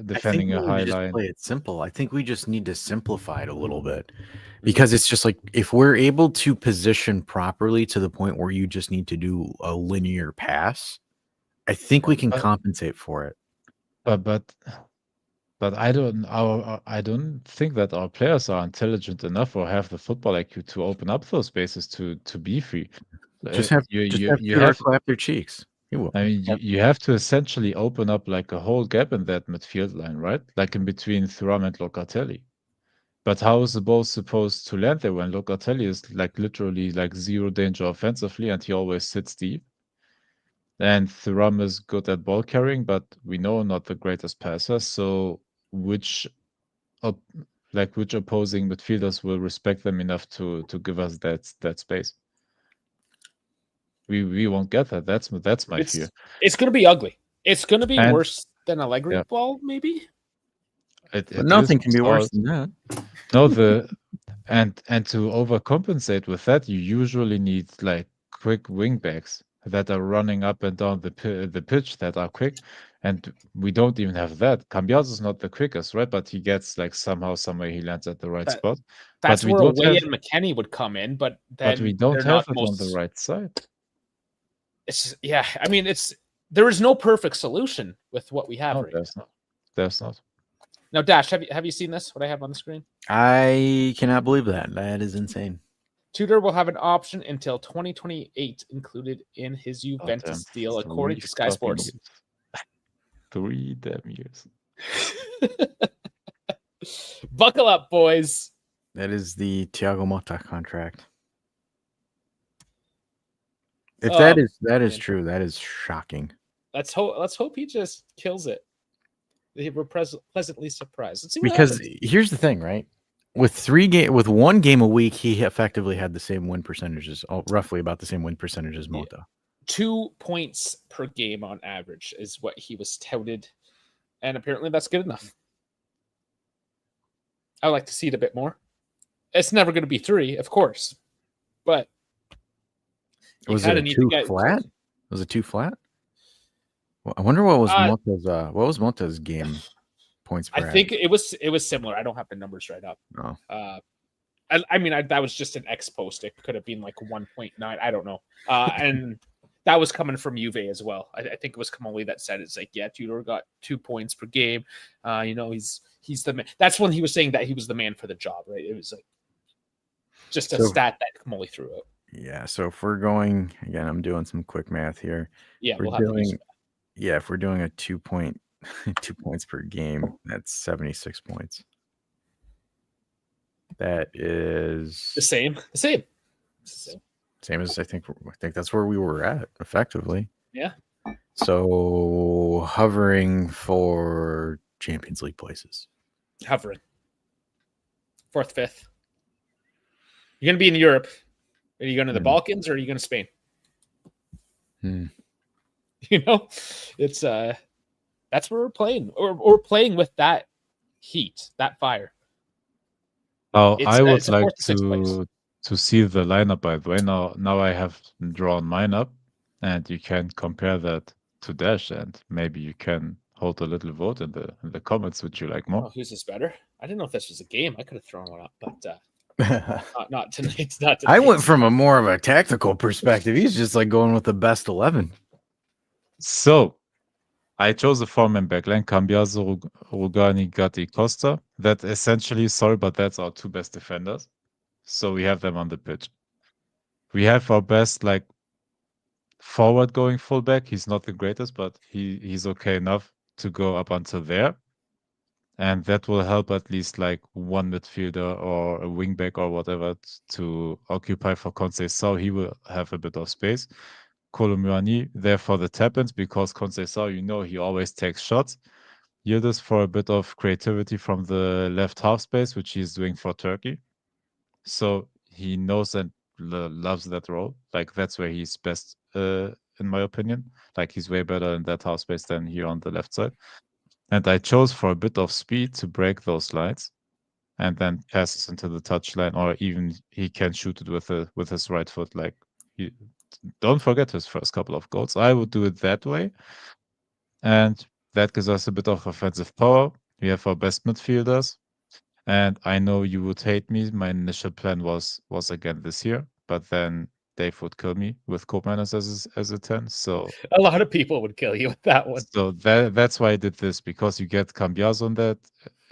defending a need high to just line? play it simple. I think we just need to simplify it a little bit Mm-hmm. because it's just like if we're able to position properly to the point where you just need to do a linear pass, I think we can compensate for it. But I don't think that our players are intelligent enough or have the football IQ to open up those spaces to be free. Just have You Tudor have clap their cheeks. He will. I mean, you have to essentially open up like a whole gap in that midfield line, right? Like in between Thuram and Locatelli. But how is the ball supposed to land there when Locatelli is like literally like zero danger offensively and he always sits deep? And Thuram is good at ball carrying, but we know not the greatest passer. So which which opposing midfielders will respect them enough to give us that space? We won't get that. That's my fear. It's going to be ugly. It's going to be And worse than Allegri yeah, ball, maybe. But it nothing is can be worse because than that. no and to overcompensate with that, you usually need like quick wing backs that are running up and down the pitch that are quick, and we don't even have that. Cambiaso is not the quickest, right? But he gets like somewhere he lands at the right spot. That's But we where don't Away have and McKennie would come in, but then we don't they're have not it on the most. right side. It's I mean, there is no perfect solution with what we have No, right there's now. not. There's not. Now, Dash, have you seen this? What I have on the screen? I cannot believe that. That is insane. Tudor will have an option until 2028 included in his Juventus deal, according to Sky Sports. 3 damn years. Buckle up, boys. That is the Thiago Motta contract. If that is true, that is shocking. Let's hope he just kills it. We're pleasantly surprised. Let's see what because happens. Here's the thing, right? With one game a week, he effectively had the same win percentages, roughly about the same win percentage as Motta. 2 points per game on average is what he was touted, and apparently that's good enough. I like to see it a bit more. It's never going to be 3, of course, but was it a 2 flat? Was it 2 flat? Well, I wonder what was Motta's game points per. I think it was similar. I don't have the numbers right up. No. I mean, that was just an ex post. It could have been like 1.9. I don't know. And that was coming from Juve as well. I think it was Kamoli that said it's like, yeah, Tudor got 2 points per game. He's the man. That's when he was saying that he was the man for the job, right? It was like just a stat that Kamoli threw out. Yeah. So if we're going again, I'm doing some quick math here. Yeah, if we're doing a 2 points per game, that's 76 points. That is the same. Same as I think that's where we were at effectively. Yeah. So hovering for Champions League places. Hovering. 4th, 5th. You're going to be in Europe. Are you going to the Balkans or are you going to Spain? It's that's where we're playing. Or we're playing with that heat, that fire. Oh, I would like to see the lineup, by the way. Now I have drawn mine up, and you can compare that to Dash, and maybe you can hold a little vote in the comments which you like more. Oh, who's this better? I didn't know if this was a game. I could have thrown one up, but not tonight. Not tonight. I went from a more of a tactical perspective. He's just like going with the best 11. So I chose a 4-man backline: Cambiaso, Rugani, Gatti, Costa. That essentially, but that's our 2 best defenders. So we have them on the pitch. We have our best forward going fullback. He's not the greatest, but he's okay enough to go up until there. And that will help at least one midfielder or a wingback or whatever to occupy for Conceição. He will have a bit of space. Kolomuani there for the tap-ins because Conceição, he always takes shots. Yildiz for a bit of creativity from the left half space, which he's doing for Turkey. So he knows and loves that role. That's where he's best, in my opinion. He's way better in that half space than here on the left side. And I chose for a bit of speed to break those lines and then passes into the touchline, or even he can shoot it with his right foot. Like, don't forget his first couple of goals. I would do it that way. And that gives us a bit of offensive power. We have our best midfielders. And I know you would hate me. My initial plan was again this year, but then Dave would kill me with Koopmeiners as a 10. So A lot of people would kill you with that one. that's why I did this, because you get Cambias on that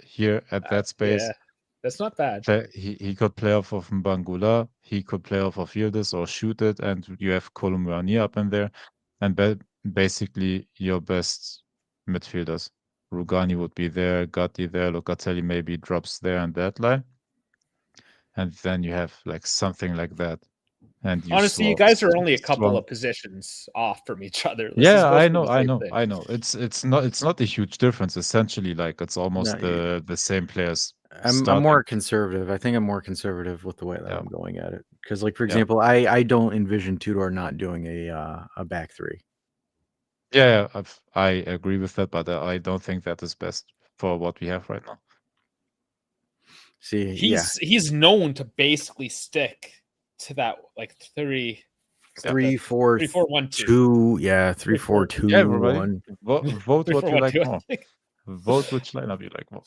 here at that space. Yeah, that's not bad. He could play off of Mbangula, he could play off of Yildiz or shoot it, and you have Kolumrani up in there. And basically your best midfielders. Rugani would be there, Gatti there, Locatelli maybe drops there and that line. And then you have like something like that. And you Honestly, you guys are only a couple of positions off from each other. Yeah, I know. It's not a huge difference. Essentially, like it's almost No, the same players. I'm more conservative. I think I'm more conservative with the way that I'm going at it. Because, like, for example, I don't envision Tudor not doing a back three. Yeah, I agree with that, but I don't think that is best for what we have right now. See, he's known to basically stick to that like 3-4-1-2. Yeah, 3-4-2. Yeah, everybody, vote what you like more. Vote which lineup you like more.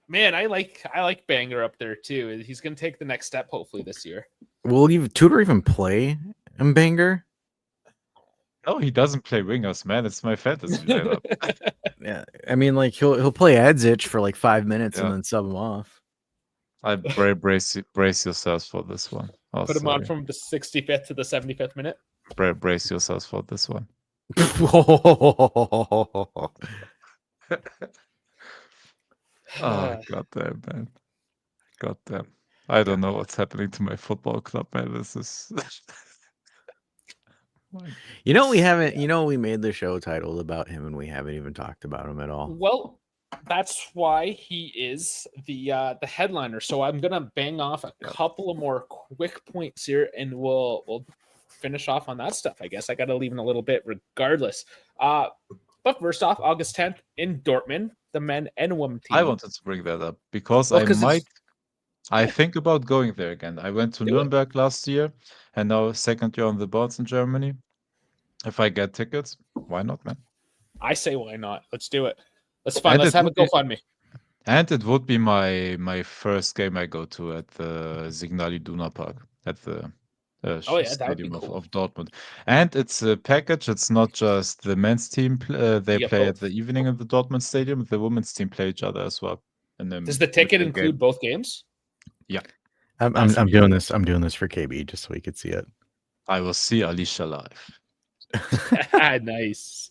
Man, I like Banger up there too. He's gonna take the next step hopefully this year. Will Tudor even play Banger? No, he doesn't play wingers, man. It's my fantasy lineup. Yeah, I mean, like he'll play Adzich for like 5 minutes and then sub him off. I brace yourselves for this one. Oh, put him on from the 65th to the 75th minute. Brace yourselves for this one. Oh, goddamn, man. Goddamn. I don't know what's happening to my football club, man. This is... we made the show titled about him and we haven't even talked about him at all. Well, that's why he is the headliner. So I'm gonna bang off a couple of more quick points here, and we'll finish off on that stuff. I guess I got to leave in a little bit, regardless. But first off, August 10th in Dortmund, the men and women team. I wanted to bring that up because I think about going there again. I went to Nuremberg last year, and now second year on the boards in Germany. If I get tickets, why not, man? I say why not? Let's do it. Let's find. Let's have a GoFundMe. And it would be my first game I go to at the Signal Iduna Park at the stadium of Dortmund. And it's a package. It's not just the men's team. They play at the evening in the Dortmund stadium. The women's team play each other as well. And then does the ticket include both games? Yeah. I'm doing this. I'm doing this for KB just so he could see it. I will see Alicia live. Nice.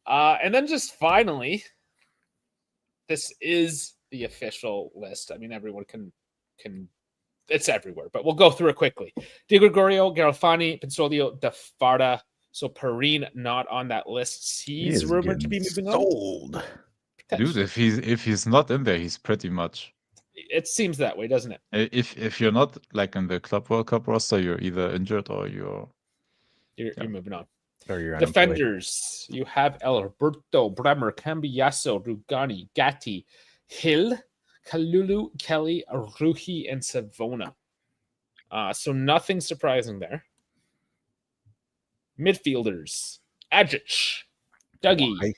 And then just finally, this is the official list. I mean, everyone can it's everywhere, but we'll go through it quickly. Di Gregorio, Garofani, Pinsolio, Da Farda. So Perrine not on that list. He's rumored to be moving on. Dude, if he's not in there, he's pretty much. It seems that way, doesn't it? If you're not like in the Club World Cup roster, you're either injured or you're moving on. Or you're defenders. You have Alberto, Bremer, Cambiasso, Rugani, Gatti, Hill, Kalulu, Kelly, Ruhi, and Savona. So nothing surprising there. Midfielders. Adjic, Dougie,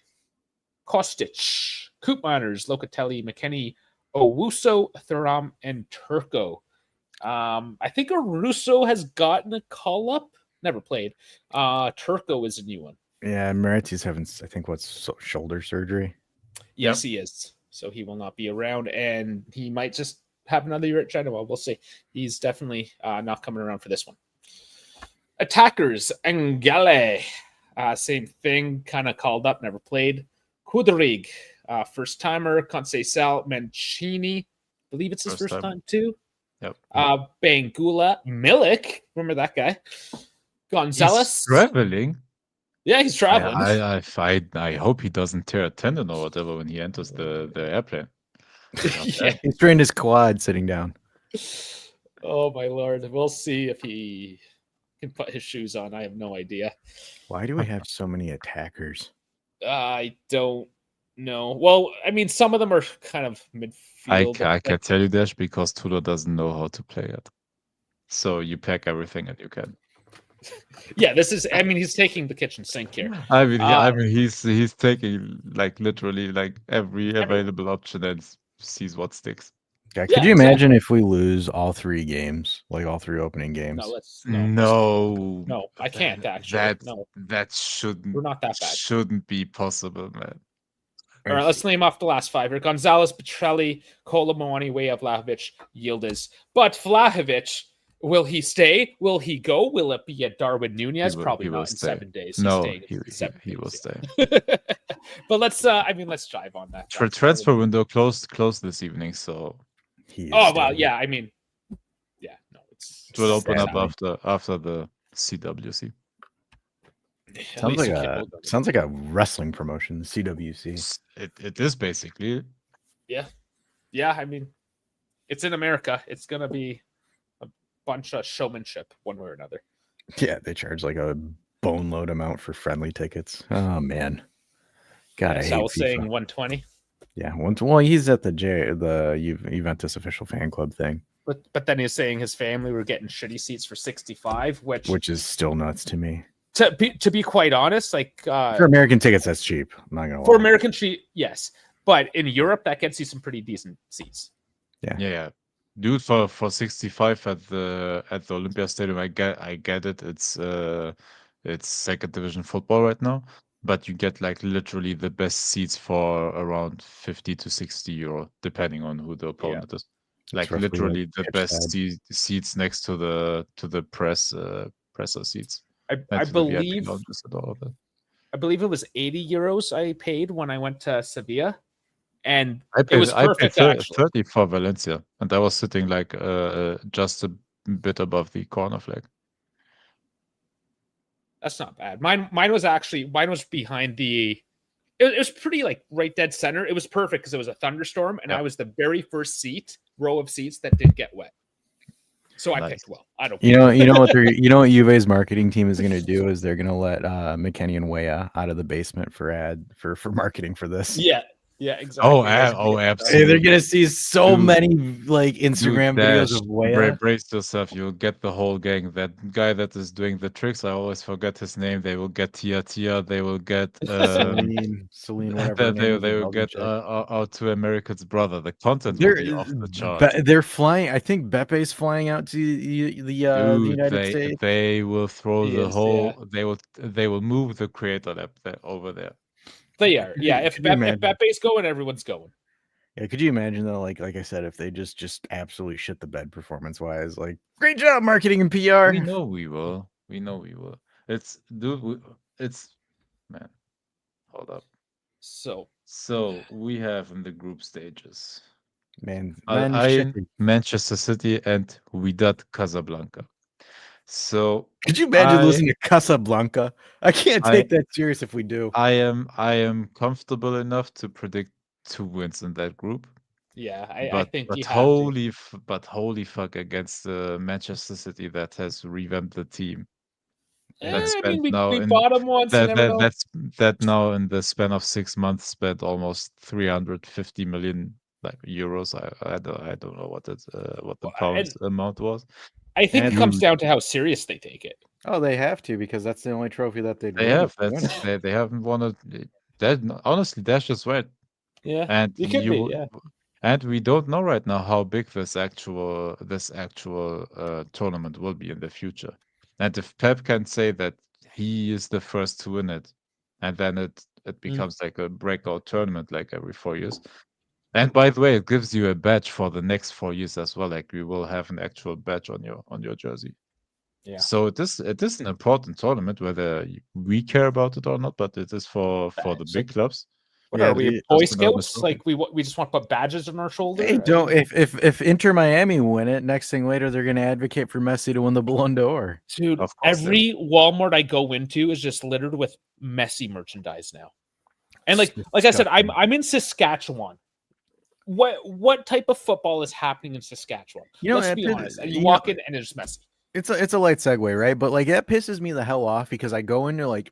Kostic, Koopmeiners, Locatelli, McKennie, Owusu, Thuram, and Turco. I think Owusu has gotten a call-up. Never played. Turco is a new one. Yeah, Mareti's having, I think, shoulder surgery. Yes, he is. So he will not be around, and he might just have another year at Genoa. We'll see. He's definitely not coming around for this one. Attackers, Engele. Same thing, kind of called up, never played. Kudrig, first-timer. Conceição, Mancini. I believe it's his first time, too. Yep. Bangula, Milik. Remember that guy? Gonzalez. He's traveling. Yeah, he's traveling. I hope he doesn't tear a tendon or whatever when he enters the airplane. Yeah. He strained his quad sitting down. Oh my lord. We'll see if he can put his shoes on. I have no idea. Why do we have so many attackers? I don't know. Well, I mean, some of them are kind of midfield. I can tell you this because Tulo doesn't know how to play it. So you pack everything that you can. Yeah, this is. I mean, he's taking the kitchen sink here. I mean, he's taking like literally like every available option and sees what sticks. Yeah, could you imagine if we lose all 3 games, like all 3 opening games? No, I can't actually. That shouldn't. We're not that bad. Shouldn't be possible, man. All right, let's name off the last 5 here. Gonzalez, Petrelli, Colomoni, Weah, Vlahovic, Yildiz. But Vlahovic, will he stay? Will he go? Will it be a Darwin Nunez? Probably not in 7 days. No, he will stay. But let's drive on that. Transfer window closed this evening, so well, yeah, I mean, yeah, no, it will open up after the CWC. Sounds like a wrestling promotion, the CWC. It is basically. Yeah. I mean, it's in America. It's gonna be a bunch of showmanship, one way or another. Yeah, they charge like a boneload amount for friendly tickets. Oh man, God, I hate Sal was FIFA. saying 120. Yeah, well, he's at the Juventus official fan club thing. But then he's saying his family were getting shitty seats for 65, which is still nuts to me. To be quite honest, like for American tickets, that's cheap. I'm not gonna lie. For American cheap, yes, but in Europe, that gets you some pretty decent seats. Yeah. Dude, for 65 at the Olympia Stadium, I get it. It's second division football right now, but you get like literally the best seats for around 50 to 60 euro, depending on who the opponent is. Like literally the best seats next to the presser seats. I believe it was 80 euros I paid when I went to Sevilla, and it was perfect. I paid 30 for Valencia, and I was sitting like just a bit above the corner flag. That's not bad. Mine was behind the. It was pretty like right dead center. It was perfect because it was a thunderstorm, and I was the very first row of seats that did get wet. So I picked well. I don't. You know what Juve's marketing team is going to do is they're going to let McKennie and Weah out of the basement for marketing for this. Yeah, exactly. Oh, absolutely. Hey, they're going to see so many like Instagram videos of Weah. Brace yourself. You'll get the whole gang. That guy that is doing the tricks, I always forget his name. They will get Tia. They will get Celine, whatever. They will get our 2 Americans' brother. The content will be off the chart. They're flying. I think Bepe's flying out to the United States. They will throw They will move the creator lab over there. They are. Yeah, if Bepe's going, everyone's going. Yeah, could you imagine though? Like I said, if they just absolutely shit the bed performance wise, like great job marketing and PR. We know we will. It's man. Hold up. So we have in the group stages. Manchester City and Wydad Casablanca. So could you imagine losing to Casablanca? I can't take that serious if we do. I am comfortable enough to predict 2 wins in that group. Yeah, I think. But holy fuck against Manchester City that has revamped the team. We bought them once. That now in the span of 6 months spent almost 350 million euros. I don't know what the pounds amount was. I think it comes down to how serious they take it. Oh, they have to, because that's the only trophy that they have. They haven't won it. Honestly, that's just right. Yeah, and it could be. Yeah. And we don't know right now how big this actual tournament will be in the future. And if Pep can say that he is the first to win it, and then it becomes like a breakout tournament like every 4 years. And by the way, it gives you a badge for the next 4 years as well. Like we will have an actual badge on your jersey. Yeah. So it is an important tournament, whether we care about it or not. But it is for the big clubs. What are we, Boy Scouts? Like we just want to put badges on our shoulder? Hey, don't. If Inter Miami win it, next thing later they're going to advocate for Messi to win the Ballon d'Or. Dude, every Walmart I go into is just littered with Messi merchandise now. And like I said, I'm in Saskatchewan. What type of football is happening in Saskatchewan? Let's be honest. And you walk in and it's Messi. it's a light segue, right? But like that pisses me the hell off because I go into like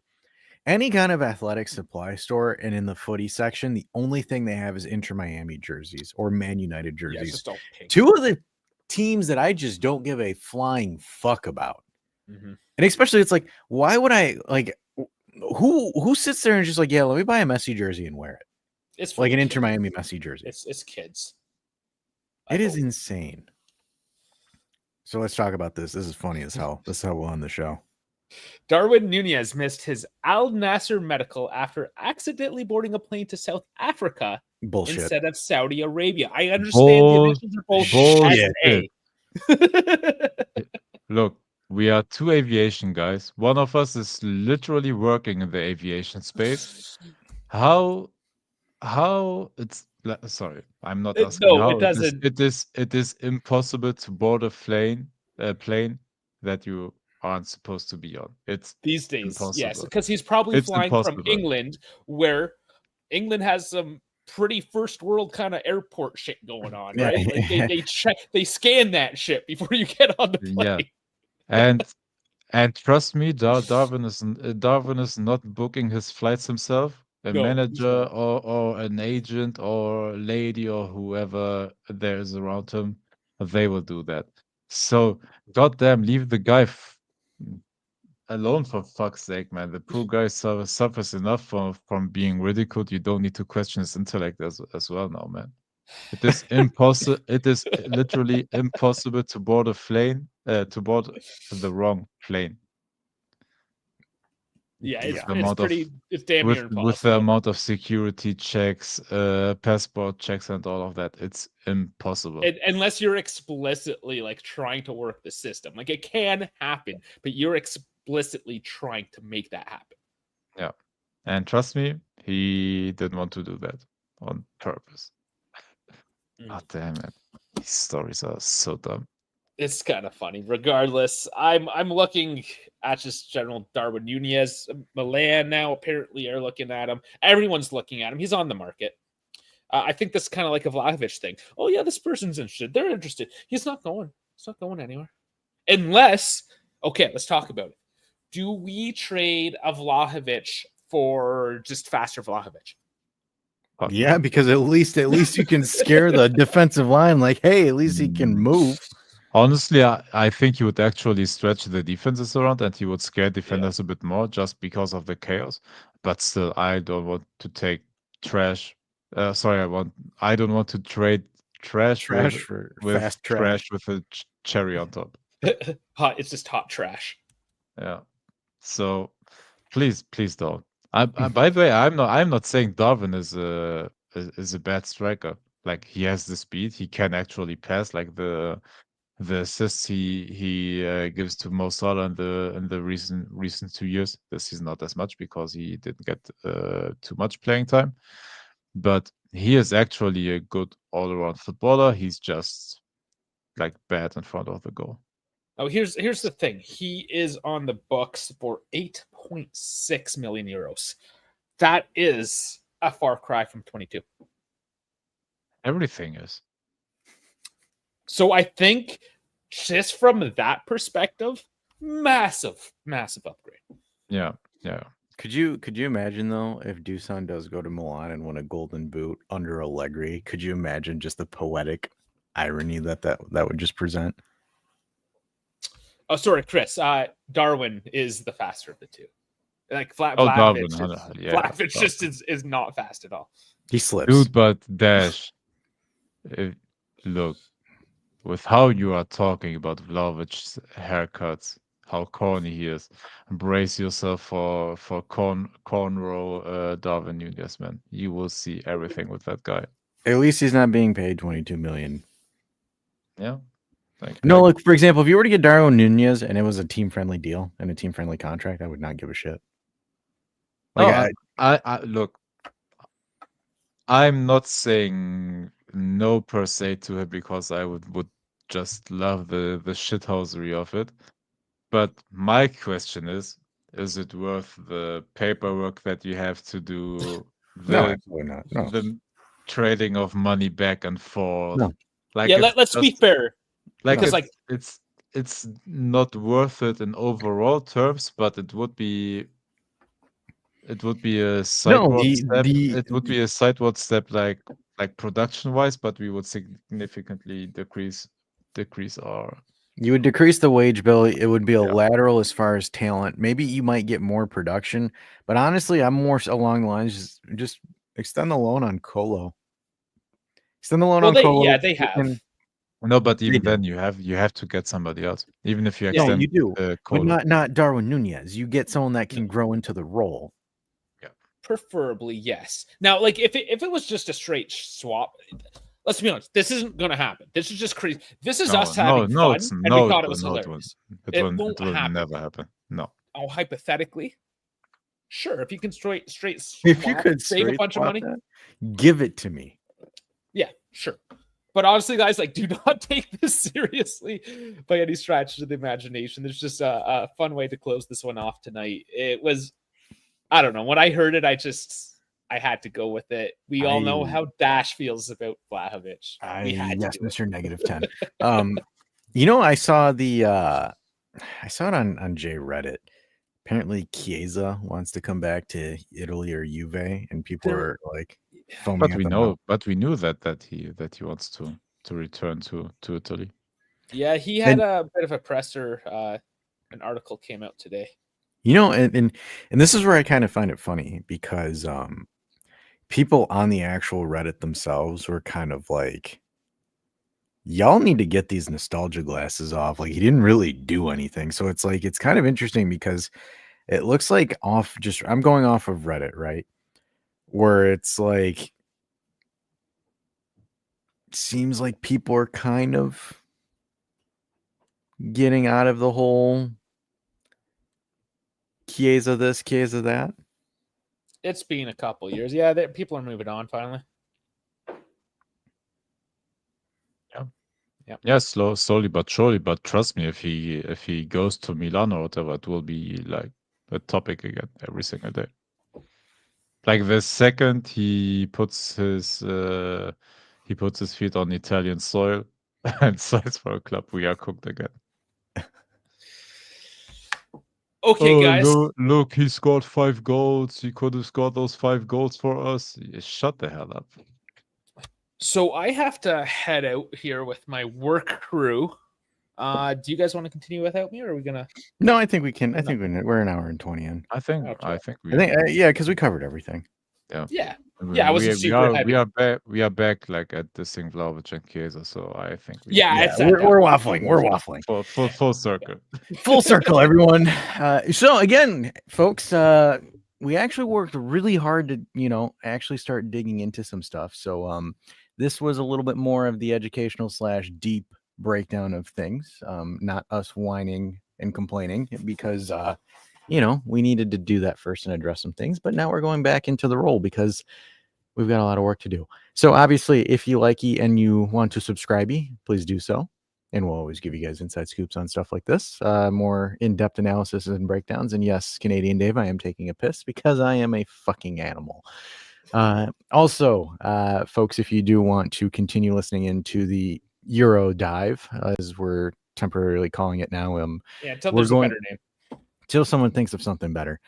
any kind of athletic supply store, and in the footy section, the only thing they have is Inter Miami jerseys or Man United Yeah, it's jerseys. just all pink. Two of the teams that I just don't give a flying fuck about. Mhm. And especially it's like, why would I like who sits there and just like, yeah, let me buy a Messi jersey and wear it? It's for Like the an Inter kids. Miami Messi jersey. It's kids. It is insane. So let's talk about this. This is funny as hell. This is how we'll end the show. Darwin Nunez missed his Al Nasser medical after accidentally boarding a plane to South Africa Bullshit. instead of Saudi Arabia. I understand the initials are both Bullshit. SA. Look, we are two aviation guys. One of us is literally working in the aviation space. How it's sorry, I'm not asking No, how it doesn't. it is impossible to board a plane that you aren't supposed to be on. It's These days, impossible. yes, because he's probably It's flying from impossible. England, where England has some pretty first world kind of airport shit going on, Yeah. right? Like they check, they scan that shit before you get on the plane. Yeah. And trust me, Darwin is not booking his flights himself. A No, he's manager not. or an agent or lady or whoever there is around him, they will do that. So, goddamn, leave the guy alone for fuck's sake, man. The poor guy suffers enough from being ridiculed. You don't need to question his intellect as well now, man. It is impossible. It is literally impossible to board to board the wrong plane. Yeah, With it's the amount of it's damn near with the impossible. amount of security checks, passport checks, and all of that, it's impossible. Unless you're explicitly like trying to work the system, like it can happen, but you're explicitly trying to make that happen. Yeah, and trust me, he didn't want to do that on purpose. God damn it! These stories are so dumb. It's kind of funny. Regardless, I'm looking at just general Darwin Nunez. Milan now apparently are looking at him. Everyone's looking at him. He's on the market. I think that's kind of like a Vlahovic thing. Oh yeah, this person's interested. They're interested. He's not going. He's not going anywhere. Unless, okay, let's talk about it. Do we trade a Vlahovic for just faster Vlahovic? Yeah, because at least you can scare the defensive line. Like, hey, at least he can move. Honestly, I think he would actually stretch the defenses around and he would scare defenders a bit more just because of the chaos. But still, I don't want to take trash. Sorry, I don't want to trade trash with for with fast trash with a cherry on top. It's just hot trash. Yeah. So please don't. By the way, I'm not saying Darwin is a bad striker. Like he has the speed, he can actually pass. Like the assists he gives to Mo Salah in the recent 2 years. This season not as much because he didn't get too much playing time. But he is actually a good all-around footballer. He's just like bad in front of the goal. Oh, here's the thing. He is on the books for 8.6 million euros. That is a far cry from 22. Everything is. So I think just from that perspective, massive upgrade. Yeah. Could you imagine though if Dusan does go to Milan and win a Golden Boot under Allegri? Could you imagine just the poetic irony that would just present? Oh, sorry, Chris. Darwin is the faster of the two. Like Darwin, Vlahovic just is not fast at all. He slips. Dude, but Dash, look, with how you are talking about Vlahovic's haircuts, how corny he is, brace yourself for cornrow Darwin Nunez, man. You will see everything with that guy. At least he's not being paid 22 million. Yeah. No, look, for example, if you were to get Darwin Nunez and it was a team-friendly deal and a team-friendly contract, I would not give a shit. Like, I look, I'm not saying no per se to it because I would just love the shithousery of it. But my question is it worth the paperwork that you have to do? No, absolutely not. No. The trading of money back and forth. No. Like yeah, let's be fair. Like because it's it's not worth it in overall terms, but it would be a No, sideward step. the It would be a sideward step, like production wise, but we would significantly decrease our. you would decrease the wage bill. It would be a Yeah. lateral as far as talent. Maybe you might get more production, but honestly, I'm more along the lines just extend the loan on Colo. Extend the loan Well, on Colo. they have. No, but They even do. then, you have to get somebody else. Even if you Yeah. No, extend you do, but Colo. not Darwin Nunez. You get someone that can grow into the role. Preferably, yes. Now, like if it was just a straight swap, let's be honest, this isn't going to happen. This is just crazy. This is us having fun, and we thought it was hilarious. It won't happen. Never happen. No. Oh, hypothetically, sure. If you can straight If you swap, could save a bunch of money, give it to me. yeah, sure. But honestly, guys, like, do not take this seriously by any stretch of the imagination. There's just a fun way to close this one off tonight. It was, I don't know. When I heard it, I had to go with it. We all know how Dash feels about Vlahovic. We had Yes, to do Mr. Negative 10. You know, I saw it on J Reddit. Apparently Chiesa wants to come back to Italy or Juve, and people are like foaming But at we the know, mouth. that he wants to return to Italy. Yeah, he had a bit of a presser. An article came out today. You know, and this is where I kind of find it funny because people on the actual Reddit themselves were kind of like, y'all need to get these nostalgia glasses off. Like, he didn't really do anything. So it's like, it's kind of interesting because it looks like I'm going off of Reddit, right? Where it's like, it seems like people are kind of getting out of the whole Chiesa this, Chiesa that. It's been a couple years. Yeah, people are moving on finally. Yeah, slowly but surely. But trust me, if he goes to Milan or whatever, it will be like a topic again every single day. Like the second he puts his feet on Italian soil and signs for a club, we are cooked again. Okay, guys. Look, he scored 5 goals. He could have scored those 5 goals for us. Shut the hell up. So I have to head out here with my work crew. Do you guys want to continue without me, or are we gonna? No, I think we can. I think we're an hour and 20 in. I think yeah, because we covered everything. Yeah. I wasn't super heavy. We are back like at the thing Vlahovic and Chiesa, so I think we're waffling. We're waffling. Full circle. Full circle, everyone. So again, folks, we actually worked really hard to, actually start digging into some stuff. So this was a little bit more of the educational / deep breakdown of things, not us whining and complaining because we needed to do that first and address some things, but now we're going back into the role because we've got a lot of work to do. So obviously, if you like it and you want to subscribe, please do so. And we'll always give you guys inside scoops on stuff like this, more in-depth analysis and breakdowns. And yes, Canadian Dave, I am taking a piss because I am a fucking animal. Also, folks, if you do want to continue listening into the Euro dive, as we're temporarily calling it now, until there's a better name. Till someone thinks of something better.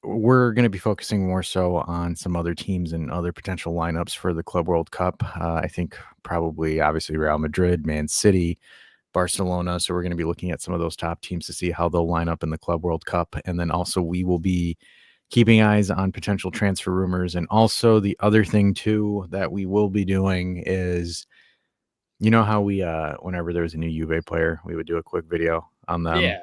We're going to be focusing more so on some other teams and other potential lineups for the Club World Cup. I think probably, obviously, Real Madrid, Man City, Barcelona. So we're going to be looking at some of those top teams to see how they'll line up in the Club World Cup. And then also we will be keeping eyes on potential transfer rumors. And also the other thing, too, that we will be doing is, how we, whenever there's a new Juve player, we would do a quick video on them.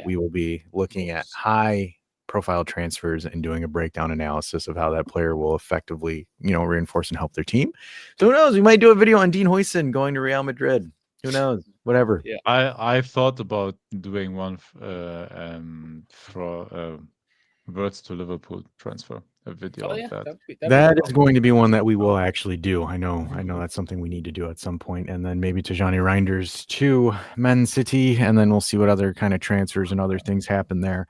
We will be looking at high profile transfers and doing a breakdown analysis of how that player will effectively, reinforce and help their team. So who knows? We might do a video on Dean Huijsen going to Real Madrid. Who knows? Whatever. Yeah. I thought about doing one for Words to Liverpool transfer, a video of that. That is going to be one that we will actually do. I know that's something we need to do at some point. And then maybe Tijani Reinders to Man City, and then we'll see what other kind of transfers and other things happen there.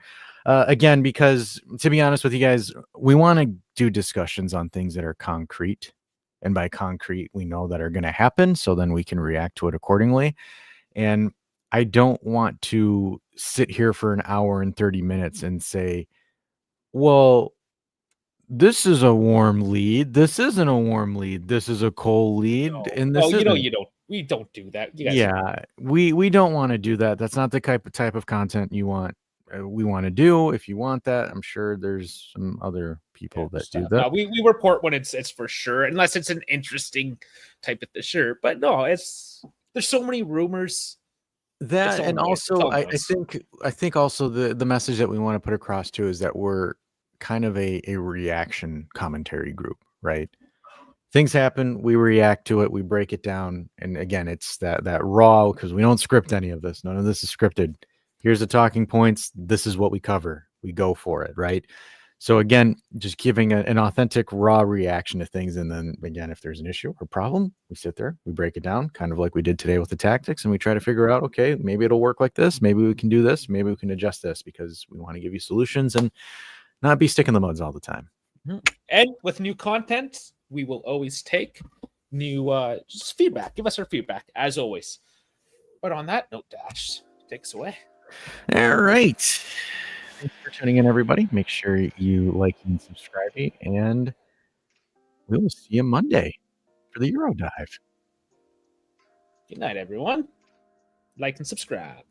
Again, because to be honest with you guys, we want to do discussions on things that are concrete. And by concrete, we know that are going to happen. So then we can react to it accordingly. And I don't want to sit here for an hour and 30 minutes and say, well, this is a warm lead. This isn't a warm lead. This is a cold lead, and No, this you know isn't. you don't. We don't do that. You guys know. Yeah, we don't want to do that. That's not the type of content you want. We want to do. If you want that, I'm sure there's some other people that do that. No, we report when it's for sure, unless it's an interesting type of sure. But no, there's so many rumors. That and also I noise. think also the message that we want to put across too is that we're kind of a reaction commentary group, right? Things happen, we react to it, we break it down, and again, it's that raw because we don't script any of this. None of this is scripted. Here's the talking points. This is what we cover. We go for it, right? So again, just giving an authentic, raw reaction to things, and then again, if there's an issue or problem, we sit there, we break it down, kind of like we did today with the tactics, and we try to figure out, okay, maybe it'll work like this, maybe we can do this, maybe we can adjust this because we want to give you solutions and not be sticking the muds all the time. And with new content, we will always take new just feedback. Give us our feedback as always. But on that note, Dash, take us away. All right. Thanks for tuning in, everybody. Make sure you like and subscribe, and we will see you Monday for the Euro Dive. Good night, everyone. Like and subscribe.